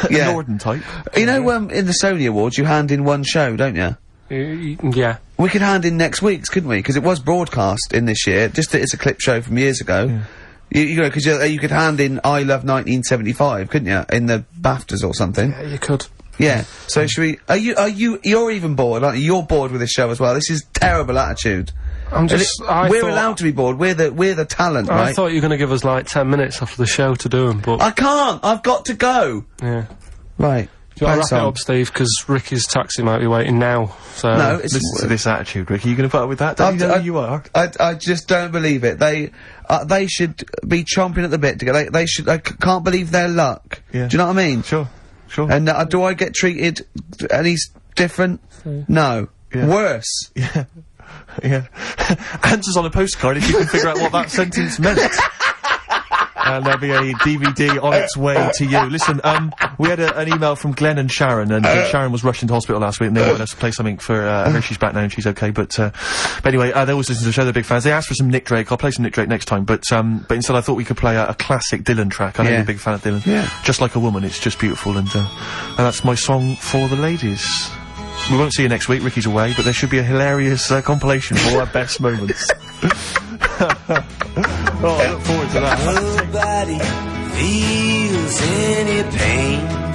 Yeah. Norden type. In the Sony Awards, you hand in one show, don't you? Yeah. We could hand in next week's, couldn't we? Because it was broadcast in this year, just that it's a clip show from years ago. Yeah. Because you could hand in I Love 1975, couldn't you? In the BAFTAs or something. Yeah, you could. Yeah. So should we, you're even bored, aren't you? You're bored with this show as well. This is terrible attitude. We're allowed to be bored. We're the talent, right? I thought you were going to give us like 10 minutes after the show to do them, but I can't. I've got to go. Yeah. Right. Do you want to wrap it up, Steve? Because Ricky's taxi might be waiting now. So no, it's listen to this attitude, Ricky. Are you going to put up with that? Don't you know who you are? I just don't believe it. They should be chomping at the bit to get. They should. I can't believe their luck. Yeah. Do you know what I mean? Sure. And do I get treated any different? No. Yeah. Worse. Yeah. Yeah. Answers on a postcard if you can figure out what that sentence meant. and there'll be a DVD on its way to you. Listen, we had an email from Glenn and Sharon, and Sharon was rushed into hospital last week, and they wanted us to play something for her. She's back now and she's okay, but anyway, they always listen to the show, they're big fans. They asked for some Nick Drake. I'll play some Nick Drake next time, but instead I thought we could play a classic Dylan track. I know you're a big fan of Dylan. Yeah. Just Like a Woman, it's just beautiful, and that's my song for the ladies. We won't see you next week, Ricky's away, but there should be a hilarious compilation of all our best moments. Oh, I look forward to that. Nobody feels any pain.